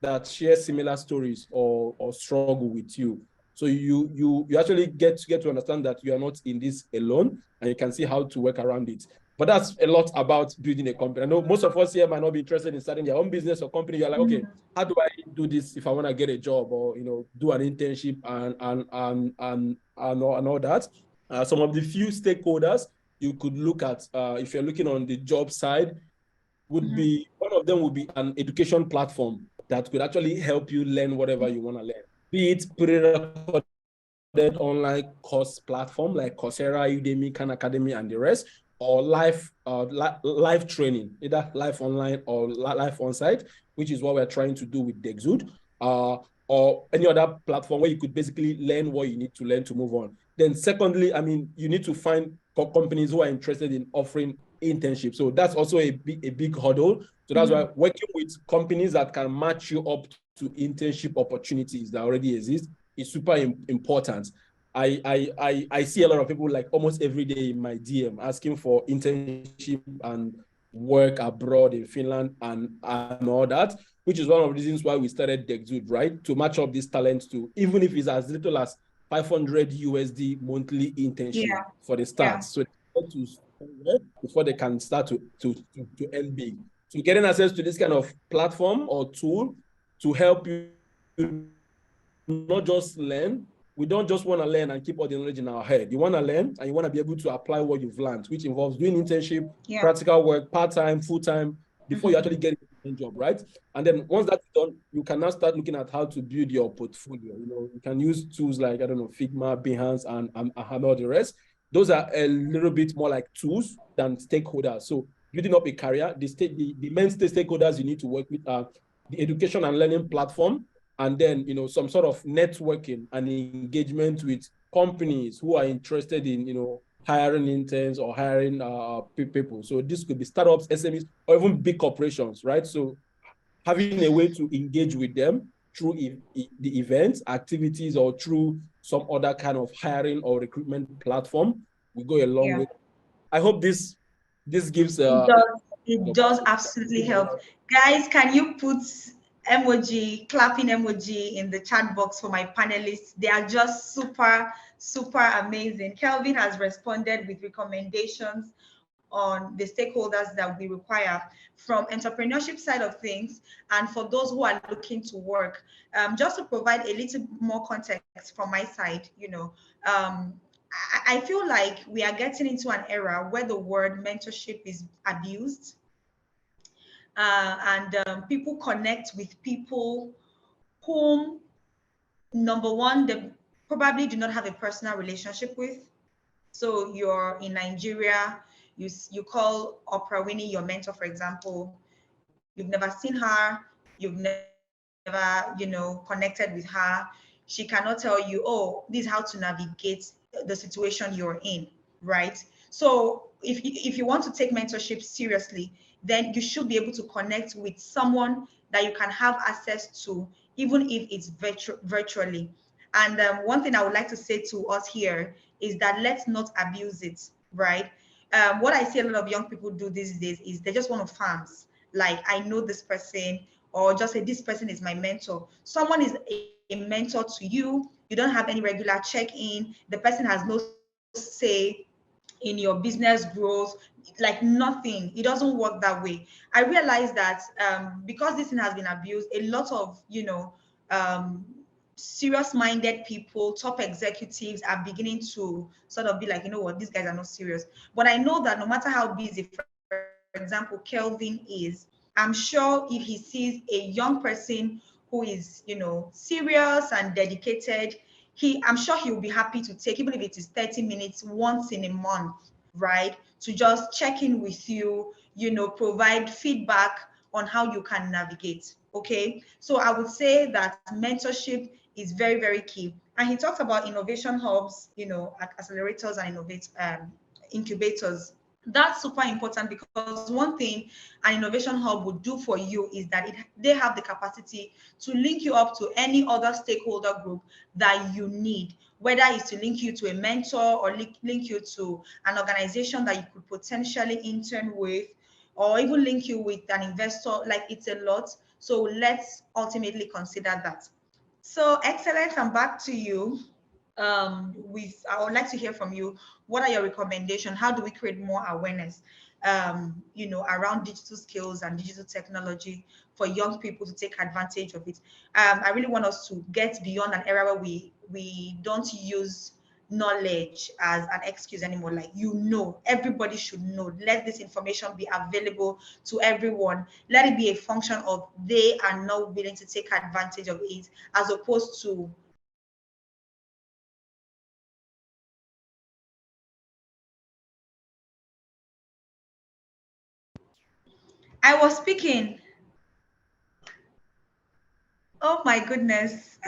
that share similar stories or struggle with you. So you actually get to understand that you are not in this alone, and you can see how to work around it. But that's a lot about building a company. I know most of us here might not be interested in starting their own business or company. You're like, okay, how do I do this if I want to get a job or, you know, do an internship and all that? Some of the few stakeholders you could look at if you're looking on the job side would be, one of them would be an education platform that could actually help you learn whatever you want to learn. Be it pre-recorded online course platform like Coursera, Udemy, Khan Academy, and the rest, or live training, either live online or live on site, which is what we're trying to do with Dexude, or any other platform where you could basically learn what you need to learn to move on. Then secondly, I mean, you need to find companies who are interested in offering internships. So that's also a big hurdle. So that's why working with companies that can match you up to internship opportunities that already exist is super important. I see a lot of people like almost every day in my DM asking for internship and work abroad in Finland and all that, which is one of the reasons why we started Dexude, right? To match up these talents to, even if it's as little as 500 USD monthly internship for the start. So before they can start to earn big. So getting access to this kind of platform or tool to help you not just learn. We don't just want to learn and keep all the knowledge in our head. You want to learn and you want to be able to apply what you've learned, which involves doing internship, practical work, part-time, full-time, before you actually get a job, right? And then once that's done, you can now start looking at how to build your portfolio. You know, you can use tools like, I don't know, Figma, Behance, and all the rest. Those are a little bit more like tools than stakeholders. So building up a career, the main stakeholders you need to work with are the education and learning platform, and then, you know, some sort of networking and engagement with companies who are interested in, you know, hiring interns or hiring people. So this could be startups, SMEs, or even big corporations, right? So having a way to engage with them through the events, activities, or through some other kind of hiring or recruitment platform will go a long way. I hope this gives it does absolutely help. Guys, can you put clapping emoji in the chat box for my panelists? They are just super amazing. Kelvin has responded with recommendations on the stakeholders that we require from entrepreneurship side of things, and for those who are looking to work. Just to provide a little more context from my side, you know, I feel like we are getting into an era where the word mentorship is abused, and people connect with people whom, number one, they probably do not have a personal relationship with. So you're in Nigeria, you call Oprah Winnie your mentor, for example. You've never seen her, you've never, connected with her. She cannot tell you, oh, this is how to navigate the situation you're in, right? So if you want to take mentorship seriously, then you should be able to connect with someone that you can have access to, even if it's virtually. And one thing I would like to say to us here is that let's not abuse it, right? What I see a lot of young people do these days is they just want to farms. Like, I know this person, or just say this person is my mentor. Someone is a mentor to you. You don't have any regular check-in. The person has no say in your business growth, like nothing. It doesn't work that way. I realize that because this thing has been abused, a lot of um, serious-minded people, top executives are beginning to sort of be like, you know what, these guys are not serious. But I know that no matter how busy, for example, Kelvin is, I'm sure if he sees a young person who is, serious and dedicated, I'm sure he will be happy to take, even if it is 30 minutes once in a month, right? To just check in with you, provide feedback on how you can navigate. Okay. So I would say that mentorship is very, very key. And he talked about innovation hubs, accelerators and incubators. That's super important, because one thing an innovation hub would do for you is that they have the capacity to link you up to any other stakeholder group that you need, whether it's to link you to a mentor or link you to an organization that you could potentially intern with, or even link you with an investor. Like, it's a lot. So let's ultimately consider that. So, Excellence, I'm back to you. I would like to hear from you. What are your recommendations? How do we create more awareness, around digital skills and digital technology for young people to take advantage of it? I really want us to get beyond an era where we don't use knowledge as an excuse anymore. Like, everybody should know. Let this information be available to everyone. Let it be a function of they are not willing to take advantage of it, as opposed to I was speaking. Oh my goodness.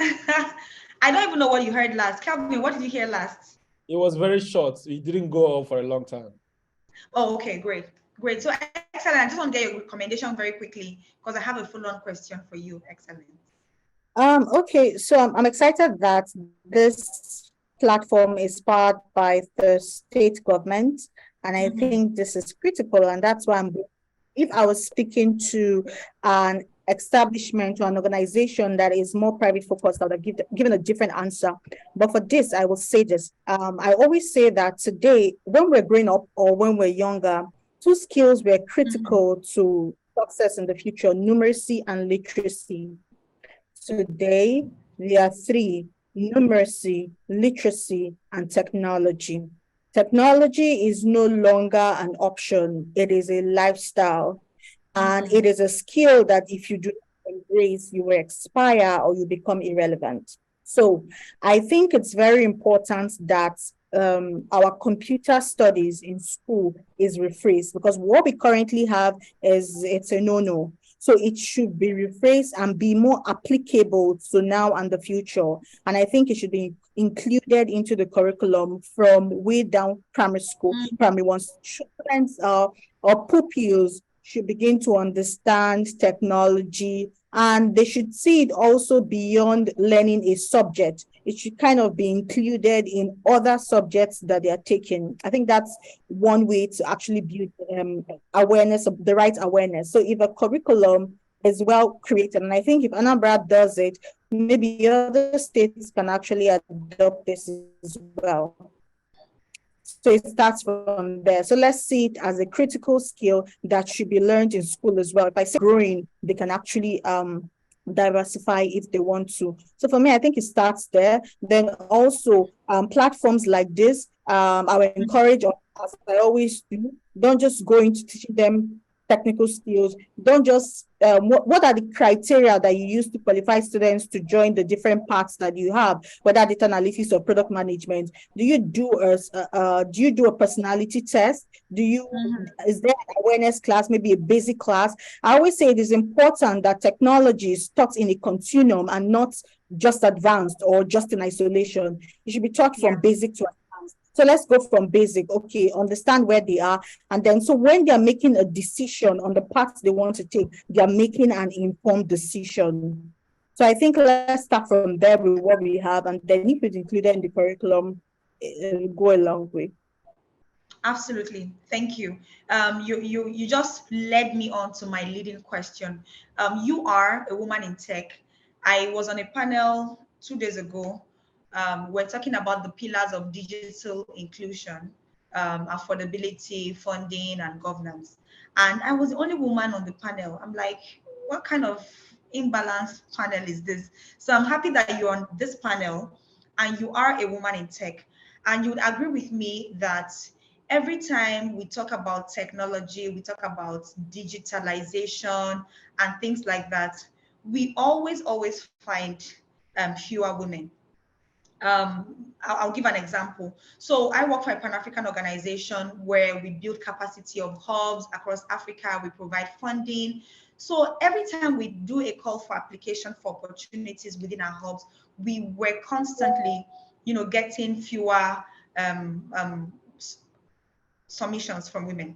I don't even know what you heard last. Calvin, what did you hear last? It was very short. It didn't go on for a long time. Oh, okay, great. Great. So, excellent. I just want to get your recommendation very quickly, because I have a full-on question for you. Excellent. Okay, so I'm excited that this platform is powered by the state government, and I think this is critical, and that's why if I was speaking to an establishment or an organization that is more private focused, I would have given a different answer. But for this, I will say this. I always say that today, when we're growing up or when we're younger, two skills were critical to success in the future: numeracy and literacy. Today, there are three: numeracy, literacy, and technology. Technology is no longer an option, it is a lifestyle. And it is a skill that if you do not embrace, you will expire or you become irrelevant. So I think it's very important that our computer studies in school is rephrased, because what we currently have it's a no-no. So it should be rephrased and be more applicable to now and the future. And I think it should be included into the curriculum from way down primary school, primary one. Students or pupils should begin to understand technology, and they should see it also beyond learning a subject. It should kind of be included in other subjects that they are taking. I think that's one way to actually build awareness, of the right awareness. So if a curriculum is well created, and I think if Anambra does it, maybe other states can actually adopt this as well. So it starts from there. So let's see it as a critical skill that should be learned in school as well. If I say growing, they can actually diversify if they want to. So for me, I think it starts there. Then also platforms like this, I will encourage, as I always do, don't just go into teaching them technical skills. Don't just, what are the criteria that you use to qualify students to join the different paths that you have, whether data analytics or product management? Do you do a personality test? Is there an awareness class, maybe a basic class? I always say it is important that technology is taught in a continuum and not just advanced or just in isolation. It should be taught from basic to advanced. So let's go from basic. Okay, understand where they are. And then, so when they're making a decision on the path they want to take, they're making an informed decision. So I think let's start from there with what we have. And then if it's included in the curriculum, it'll go a long way. Absolutely. Thank you. You just led me on to my leading question. You are a woman in tech. I was on a panel 2 days ago. We're talking about the pillars of digital inclusion, affordability, funding, and governance. And I was the only woman on the panel. I'm like, what kind of imbalanced panel is this? So I'm happy that you're on this panel and you are a woman in tech. And you would agree with me that every time we talk about technology, we talk about digitalization and things like that, we always find fewer women. I'll give an example. So I work for a Pan-African organization where we build capacity of hubs across Africa. We provide funding. So every time we do a call for application for opportunities within our hubs, we were constantly, getting fewer submissions from women.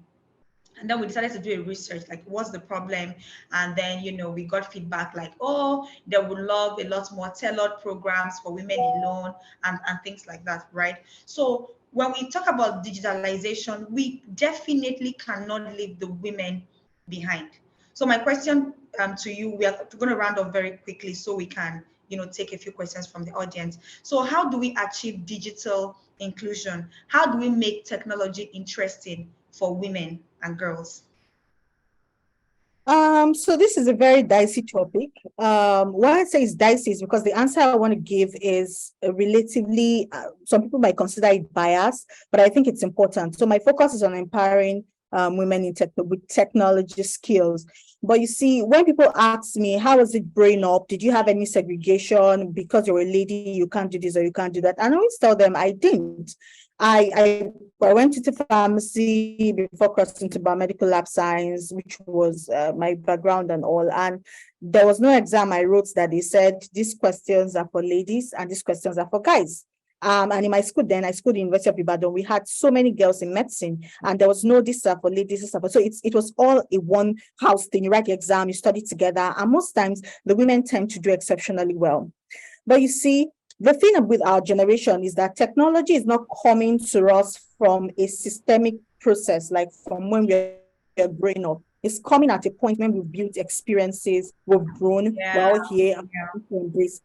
And then we decided to do a research, like what's the problem? And then, we got feedback like, oh, they would love a lot more tailored programs for women alone and things like that, right? So when we talk about digitalization, we definitely cannot leave the women behind. So my question to you, we are going to round up very quickly so we can, take a few questions from the audience. So how do we achieve digital inclusion? How do we make technology interesting for women and girls? So this is a very dicey topic. Why I say it's dicey is because the answer I want to give is relatively, some people might consider it biased, but I think it's important. So my focus is on empowering women in with technology skills. But you see, when people ask me, how was it growing up? Did you have any segregation because you're a lady, you can't do this or you can't do that? And I always tell them I didn't. I went into pharmacy before crossing to biomedical lab science, which was my background and all. And there was no exam I wrote that they said these questions are for ladies and these questions are for guys. And in my school then, I schooled in University of Ibadan, we had so many girls in medicine, and there was no this for ladies, this for. So it was all a one house thing. You write the exam, you study together, and most times the women tend to do exceptionally well. But you see, the thing with our generation is that technology is not coming to us from a systemic process, like from when we're growing up. It's coming at a point when we've built experiences, we've grown, we're all here, and we embrace.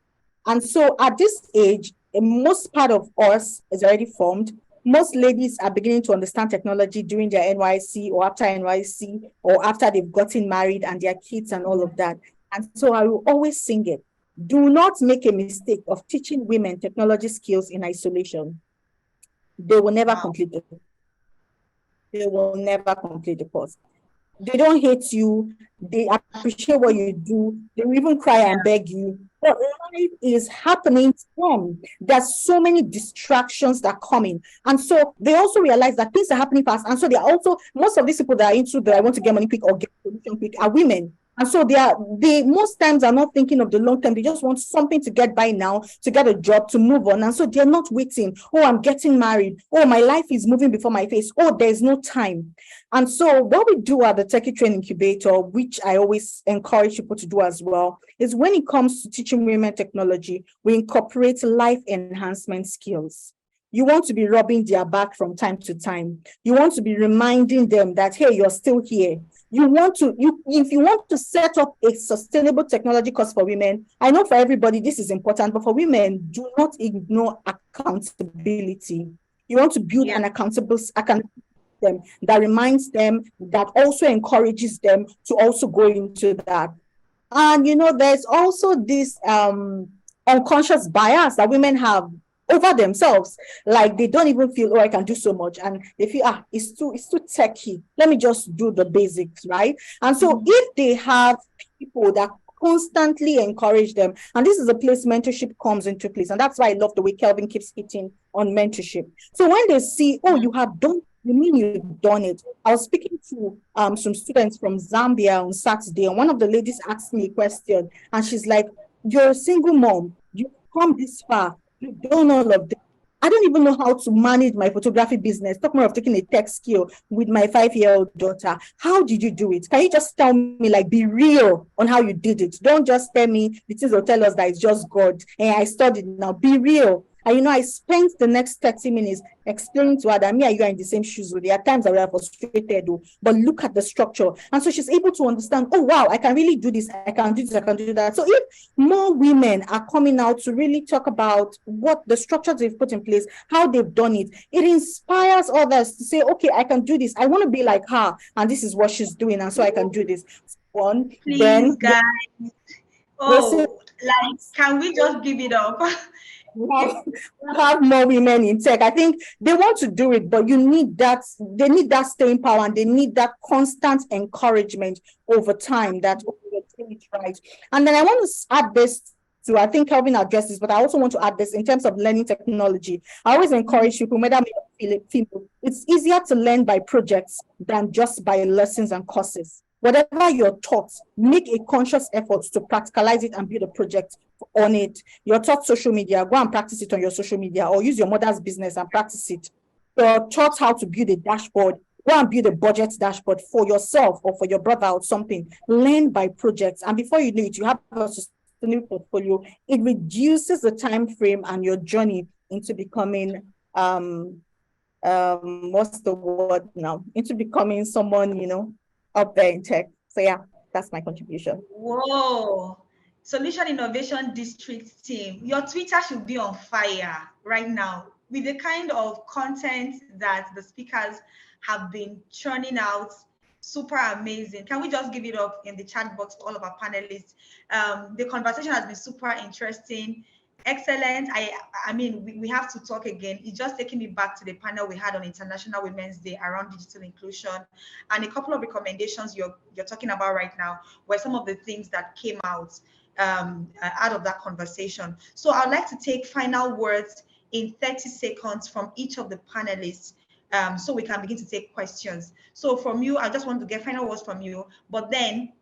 And so at this age, most part of us is already formed. Most ladies are beginning to understand technology during their NYC or after NYC or after they've gotten married and their kids and all of that. And so I will always sing it. Do not make a mistake of teaching women technology skills in isolation. They will never complete it. They will never complete the course. They don't hate you. They appreciate what you do. They will even cry and beg you. But life is happening to them. There's so many distractions that are coming. And so they also realize that things are happening fast. And so they are also, most of these people that are into that I want to get money quick or get solution quick are women. And so they most times are not thinking of the long term. They just want something to get by now, to get a job, to move on. And so they're not waiting. Oh, I'm getting married. Oh, my life is moving before my face. Oh, there's no time. And so what we do at the Techie Train Incubator, which I always encourage people to do as well, is when it comes to teaching women technology, we incorporate life enhancement skills. You want to be rubbing their back from time to time. You want to be reminding them that, hey, you're still here. If you want to set up a sustainable technology course for women, I know for everybody this is important, but for women, do not ignore accountability. You want to build an accountable them that reminds them, that also encourages them to also go into that. And there's also this unconscious bias that women have over themselves. Like they don't even feel, oh, I can do so much, and they feel, it's too techy. Let me just do the basics, right? And so if they have people that constantly encourage them, and this is a place mentorship comes into place, and that's why I love the way Kelvin keeps hitting on mentorship. So when they see, oh, you have done, you mean you've done it. I was speaking to some students from Zambia on Saturday, and one of the ladies asked me a question, and she's like, you're a single mom, you've come this far, you've done all of this. I don't even know how to manage my photography business. Talk more of taking a tech skill with my 5-year-old daughter. How did you do it? Can you just tell me, like, be real on how you did it? Don't just tell me the things will tell us that it's just God. And I studied now. Be real. And I spent the next 30 minutes explaining to her that me and you are in the same shoes. There are times that we are frustrated, but look at the structure. And so she's able to understand, oh, wow, I can really do this. I can do this. I can do that. So if more women are coming out to really talk about what the structures they've put in place, how they've done it, it inspires others to say, okay, I can do this. I want to be like her. And this is what she's doing. And so I can do this. One, Please, then guys. Oh, like, can we just give it up? have more women in tech. I think they want to do it, but they need that staying power, and they need that constant encouragement over time that you're doing it right. And then I want to add this to, I think Kelvin addressed this, but I also want to add this in terms of learning technology. I always encourage people, whether male or female, it's easier to learn by projects than just by lessons and courses. Whatever you're taught, make a conscious effort to practicalize it and build a project on it. You're taught social media, go and practice it on your social media, or use your mother's business and practice it. You're taught how to build a dashboard, go and build a budget dashboard for yourself or for your brother or something. Learn by projects, and before you know it, you have a sustainable portfolio. It reduces the time frame and your journey into becoming what's the word now? Into becoming someone, up there in tech. So yeah, that's my contribution. Whoa. Solution Innovation District team, your Twitter should be on fire right now with the kind of content that the speakers have been churning out. Super amazing. Can we just give it up in the chat box to all of our panelists? The conversation has been super interesting. Excellent. I mean, we have to talk again. It's just taking me back to the panel we had on International Women's Day around digital inclusion, and a couple of recommendations you're talking about right now were some of the things that came out of that conversation. So I'd like to take final words in 30 seconds from each of the panelists, so we can begin to take questions. So from you, I just want to get final words from you, but then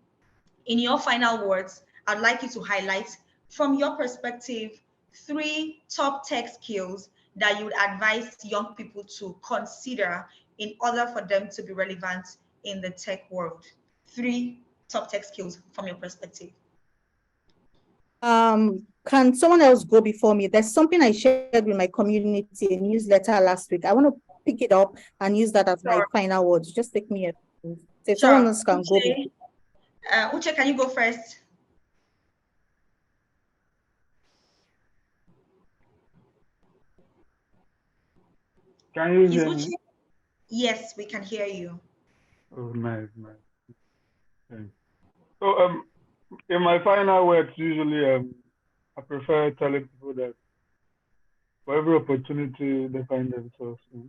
in your final words, I'd like you to highlight from your perspective 3 top tech skills that you would advise young people to consider in order for them to be relevant in the tech world. 3 top tech skills from your perspective. Can someone else go before me? There's something I shared with my community, a newsletter last week. I want to pick it up and use that as my final words. Just take me a minute. So someone else can go before. Uche, can you go first? Can you hear me? Yes, we can hear you. Oh, nice. Thanks. So, in my final words, usually I prefer telling people that for every opportunity they find themselves in,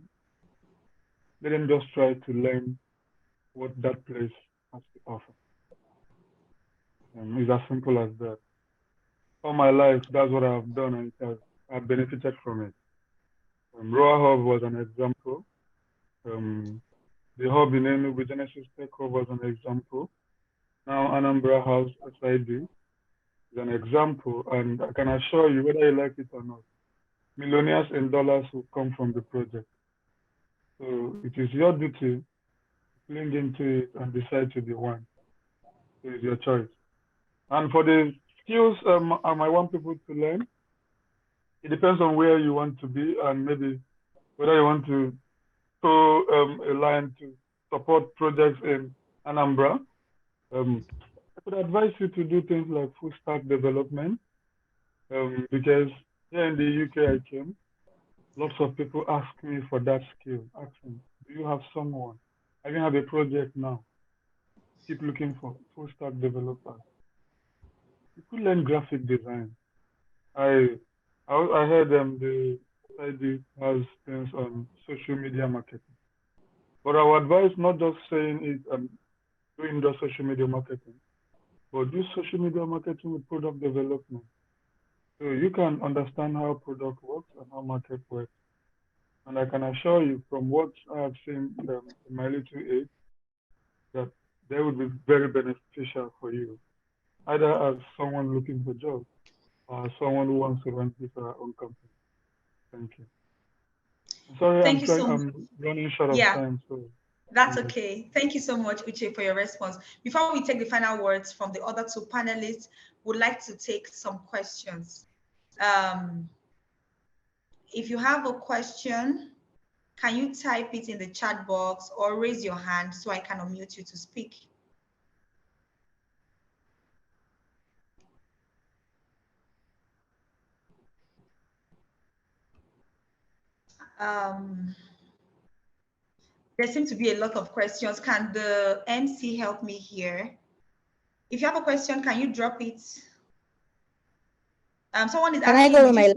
let them just try to learn what that place has to offer. It's as simple as that. All my life, that's what I've done, and I've benefited from it. Roa Hub was an example. The hub in Enugu, Genesis Tech Hub, was an example. Now Anambra House SID is an example, and I can assure you, whether you like it or not, millionaires in dollars will come from the project. So it is your duty to cling into it and decide to be one. So it's your choice. And for the skills I might want people to learn, it depends on where you want to be and maybe whether you want to toe a line to support projects in Anambra. I could advise you to do things like full stack development, because here in the UK I came, lots of people ask me for that skill, asking, do you have someone? I even have a project now. Keep looking for full stack developers. you could learn graphic design. I heard the ID has things on social media marketing. But I would advise not just saying it doing the social media marketing, but do social media marketing with product development. So you can understand how product works and how market works. And I can assure you from what I have seen in my little age, that they would be very beneficial for you, either as someone looking for jobs or someone who wants to run his own company. Thank you. Sorry, Thank you so much. I'm running short of Yeah. time. So That's okay. Thank you so much, Uche, for your response. Before we take the final words from the other two panelists, would like to take some questions. If you have a question, can you type it in the chat box or raise your hand so I can unmute you to speak? There seem to be a lot of questions. Can the MC help me here? If you have a question, can you drop it? Someone is asking. Can I go with my?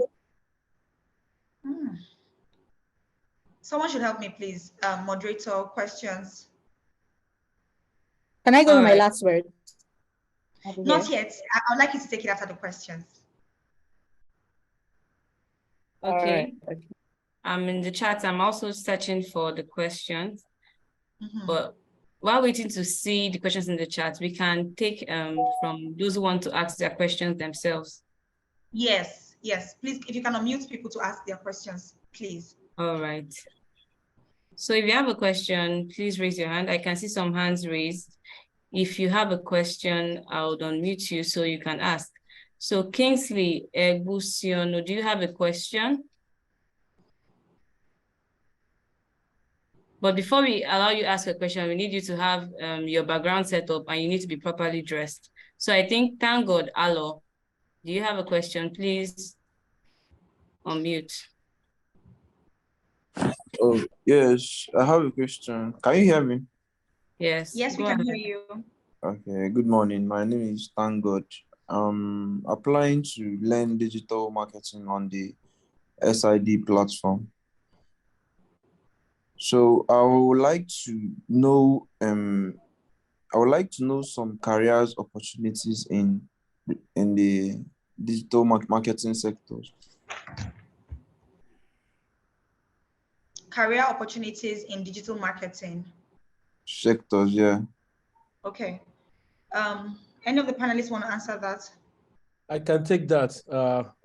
Someone should help me, please. Moderator, questions. Can I go with my last word? Not yet. I would like you to take it after the questions. Okay. I'm in the chat. I'm also searching for the questions. But while waiting to see the questions in the chat, we can take from those who want to ask their questions themselves. Yes, yes. Please, if you can unmute people to ask their questions, please. All right. So if you have a question, please raise your hand. I can see some hands raised. If you have a question, I'll unmute you so you can ask. So Kingsley Egusiono, do you have a question? But before we allow you to ask a question, we need you to have your background set up and you need to be properly dressed. So I think, thank God, Alo, do you have a question? Please unmute. Oh, yes, I have a question. Can you hear me? Yes. Yes, we can hear you. Okay, good morning. My name is Thank God. I'm applying to learn digital marketing on the SID platform. So I would like to know some careers opportunities in the digital marketing sectors. Career opportunities in digital marketing. Sectors, yeah. Okay. Any of the panelists want to answer that? I can take that.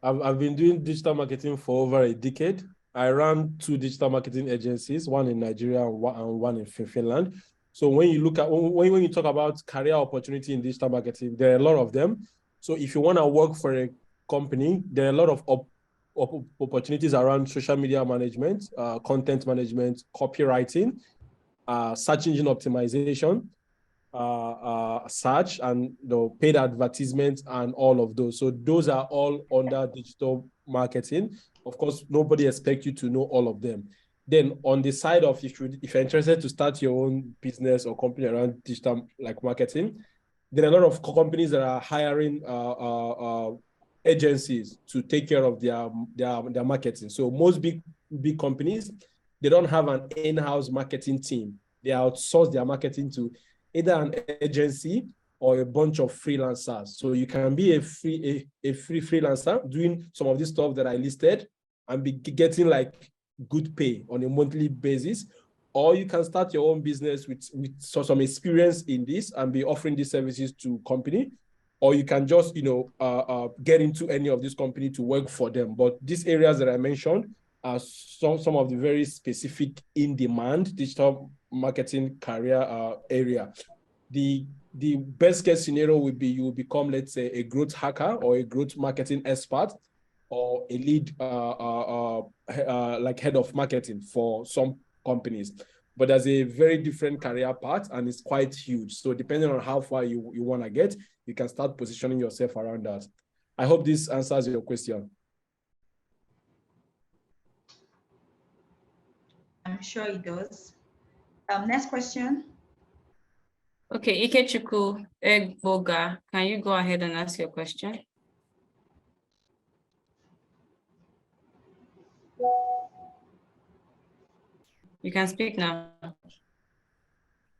I've been doing digital marketing for over a decade. I ran 2 digital marketing agencies, one in Nigeria and one in Finland. So when you look at when you talk about career opportunity in digital marketing, there are a lot of them. So if you want to work for a company, there are a lot of opportunities around social media management, content management, copywriting, search engine optimization, search and paid advertisements and all of those. So those are all under digital marketing. Of course, nobody expects you to know all of them. Then on the side of if you're interested to start your own business or company around digital marketing, there are a lot of companies that are hiring agencies to take care of their marketing. So most big companies, they don't have an in-house marketing team. They outsource their marketing to either an agency or a bunch of freelancers. So you can be a free freelancer doing some of this stuff that I listed and be getting like good pay on a monthly basis, or you can start your own business with some experience in this and be offering these services to company, or you can just get into any of these companies to work for them. But these areas that I mentioned are some of the very specific in-demand digital marketing career area. The best case scenario would be you will become, let's say, a growth hacker or a growth marketing expert or a lead like head of marketing for some companies. But there's a very different career path and it's quite huge. So depending on how far you want to get, you can start positioning yourself around that. I hope this answers your question. I'm sure it does. Next question. Okay, Ikechukwu Egboga, can you go ahead and ask your question? You can speak now.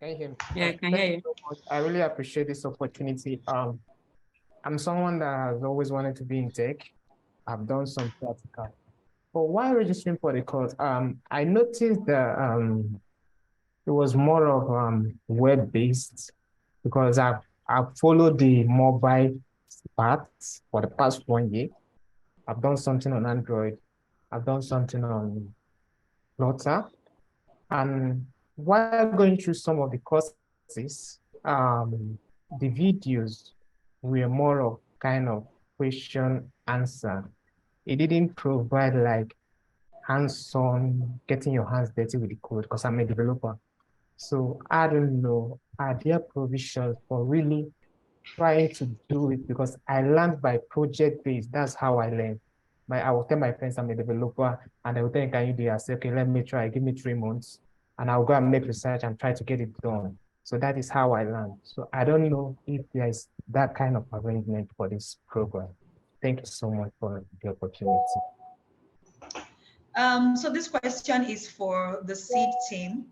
Can you hear me? Yeah, I can Thank hear you you. so much. I really appreciate this opportunity. I'm someone that has always wanted to be in tech. I've done some practical. But while registering for the course, I noticed that it was more of web-based because I've followed the mobile path for the past 1 year. I've done something on Android. I've done something on Flutter. And while going through some of the courses, the videos were more of kind of question answer. It didn't provide like hands-on, getting your hands dirty with the code because I'm a developer. So I don't know, are there provisions for really trying to do it? Because I learned by project-based. That's how I learned. I will tell my friends I'm a developer and they will tell, can you do it? I say, okay, let me try, give me 3 months and I'll go and make research and try to get it done. So that is how I learned. So I don't know if there is that kind of arrangement for this program. Thank you so much for the opportunity. So this question is for the seed team.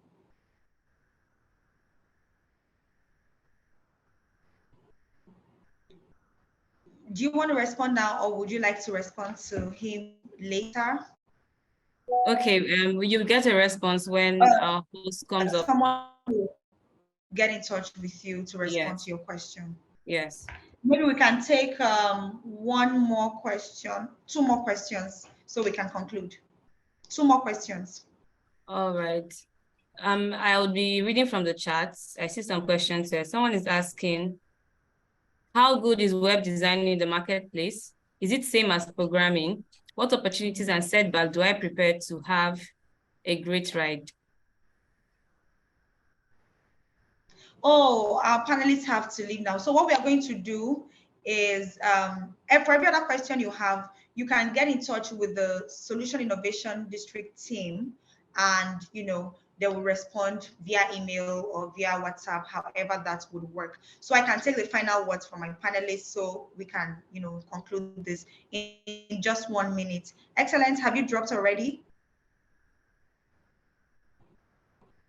Do you want to respond now, or would you like to respond to him later? Okay, you'll get a response when our host comes up. Someone will get in touch with you to respond Yes. to your question. Yes. Maybe we can take one more question, 2 more questions, so we can conclude. 2 more questions. All right. I'll be reading from the chats. I see some questions here. Someone is asking, how good is web design in the marketplace? Is it same as programming? What opportunities and setbacks do I prepare to have a great ride? Oh, our panelists have to leave now. So what we are going to do is, for every other question you have, you can get in touch with the Solution Innovation District team, and they will respond via email or via WhatsApp, however that would work. So I can take the final words from my panelists so we can, conclude this in just 1 minute. Excellent. Have you dropped already?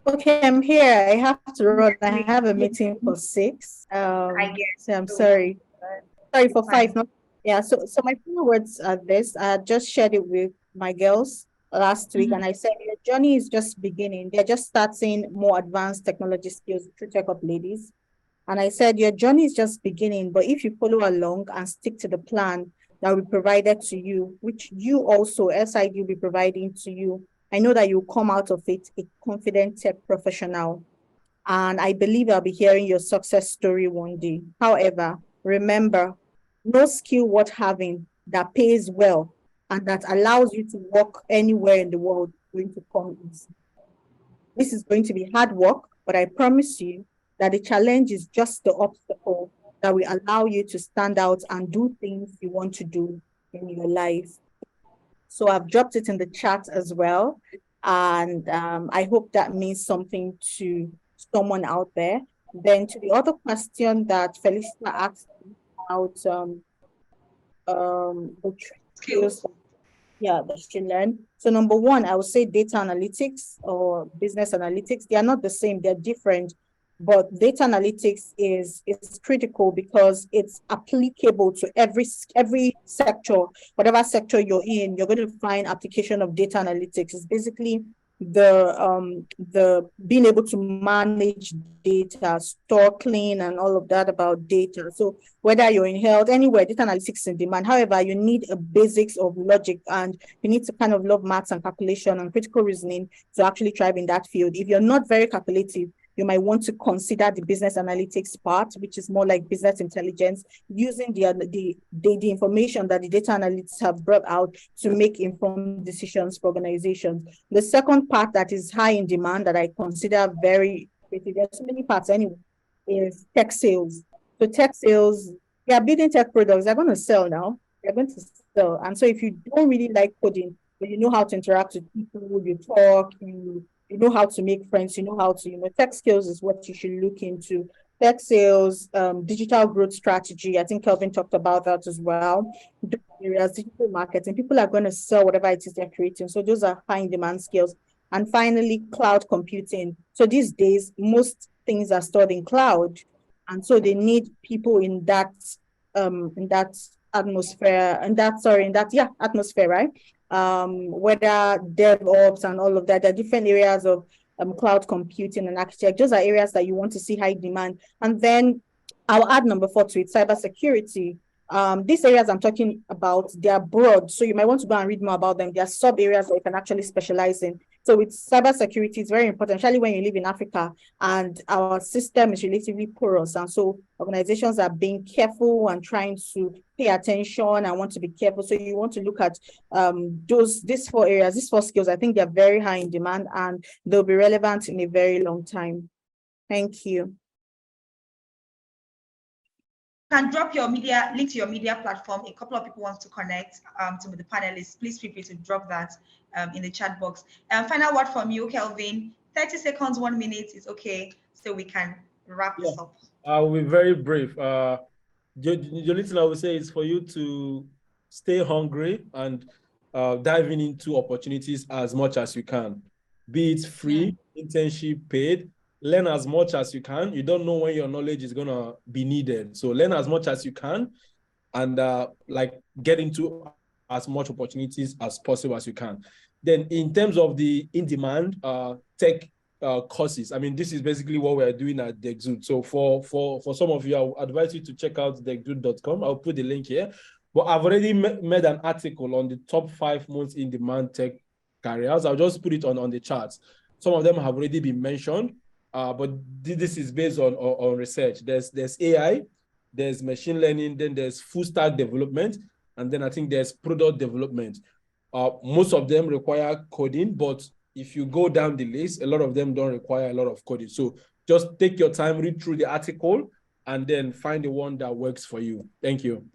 Okay, I'm here. I have to run. I have a meeting for 6. I guess. So I'm sorry. Sorry for 5. Fine. Yeah, so my final words are this. I just shared it with my girls last week, and I said your journey is just beginning. They're just starting more advanced technology skills through Tech Up Ladies. And I said your journey is just beginning, but if you follow along and stick to the plan that will be provided to you, which you also, SID, will be providing to you, I know that you'll come out of it a confident tech professional. And I believe I'll be hearing your success story one day. However, remember, no skill worth having that pays well and that allows you to work anywhere in the world is going to come easy. This is going to be hard work, but I promise you that the challenge is just the obstacle that will allow you to stand out and do things you want to do in your life. So I've dropped it in the chat as well. And I hope that means something to someone out there. Then to the other question that Felicita asked about the skills, that she learned. So number 1, I would say data analytics or business analytics. They are not the same, they're different. But data analytics is critical because it's applicable to every sector. Whatever sector you're in, you're going to find application of data analytics. It's basically the being able to manage data, store, clean, and all of that about data. So whether you're in health, anywhere, data analytics is in demand. However, you need a basics of logic, and you need to kind of love maths and calculation and critical reasoning to actually thrive in that field. If you're not very calculative, you might want to consider the business analytics part, which is more like business intelligence, using the information that the data analysts have brought out to make informed decisions for organizations. The second part that is high in demand that I consider very, there's so many parts anyway, is tech sales. So tech sales, they are building tech products, they're going to sell now. They're going to sell. And so if you don't really like coding, but you know how to interact with people, you talk, you know how to make friends, you know how to, tech skills is what you should look into. tech sales, digital growth strategy. I think Kelvin talked about that as well. Those areas, digital marketing, people are going to sell whatever it is they're creating. So those are high in demand skills. And finally, cloud computing. So these days, most things are stored in cloud. And so they need people in that atmosphere, atmosphere, right? Whether DevOps and all of that, there are different areas of cloud computing and architecture. Those are areas that you want to see high demand. And then I'll add number 4 to it, cybersecurity. These areas I'm talking about, they are broad. So you might want to go and read more about them. There are sub areas that you can actually specialize in. So with cybersecurity, it's very important, especially when you live in Africa and our system is relatively porous. And so organizations are being careful and trying to pay attention and want to be careful. So you want to look at these 4 areas, these 4 skills. I think they're very high in demand and they'll be relevant in a very long time. Thank you. You can drop your media link to your media platform. A couple of people want to connect to the panelists. Please feel free to drop that in the chat box. Final word from you, Kelvin. 30 seconds, 1 minute is okay, so we can wrap this up. I will be very brief. The only thing I would say is for you to stay hungry and diving into opportunities as much as you can. Be it free, internship, paid. Learn as much as you can. You don't know when your knowledge is going to be needed. So learn as much as you can and get into as much opportunities as possible as you can. Then in terms of the in-demand tech courses, I mean, this is basically what we're doing at the Exude. So for some of you, I would advise you to check out theexude.com. I'll put the link here. But I've already made an article on the top 5 most in-demand tech careers. I'll just put it on the charts. Some of them have already been mentioned. But this is based on research. There's AI, there's machine learning, then there's full stack development, and then I think there's product development. Most of them require coding, but if you go down the list, a lot of them don't require a lot of coding. So just take your time, read through the article, and then find the one that works for you. Thank you.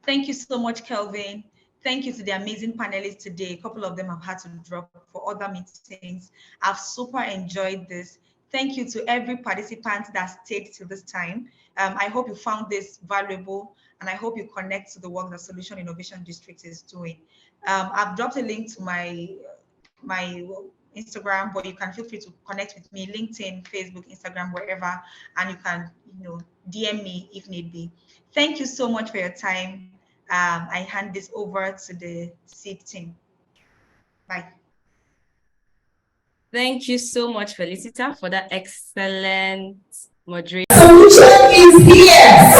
Thank you so much, Kelvin. Thank you to the amazing panelists today. A couple of them have had to drop for other meetings. I've super enjoyed this. Thank you to every participant that stayed till this time. I hope you found this valuable, and I hope you connect to the work that Solution Innovation District is doing. I've dropped a link to my Instagram, but you can feel free to connect with me, LinkedIn, Facebook, Instagram, wherever, and you can DM me if need be. Thank you so much for your time. I hand this over to the SEED team. Bye. Thank you so much, Felicita, for that excellent moderation. Solution is here.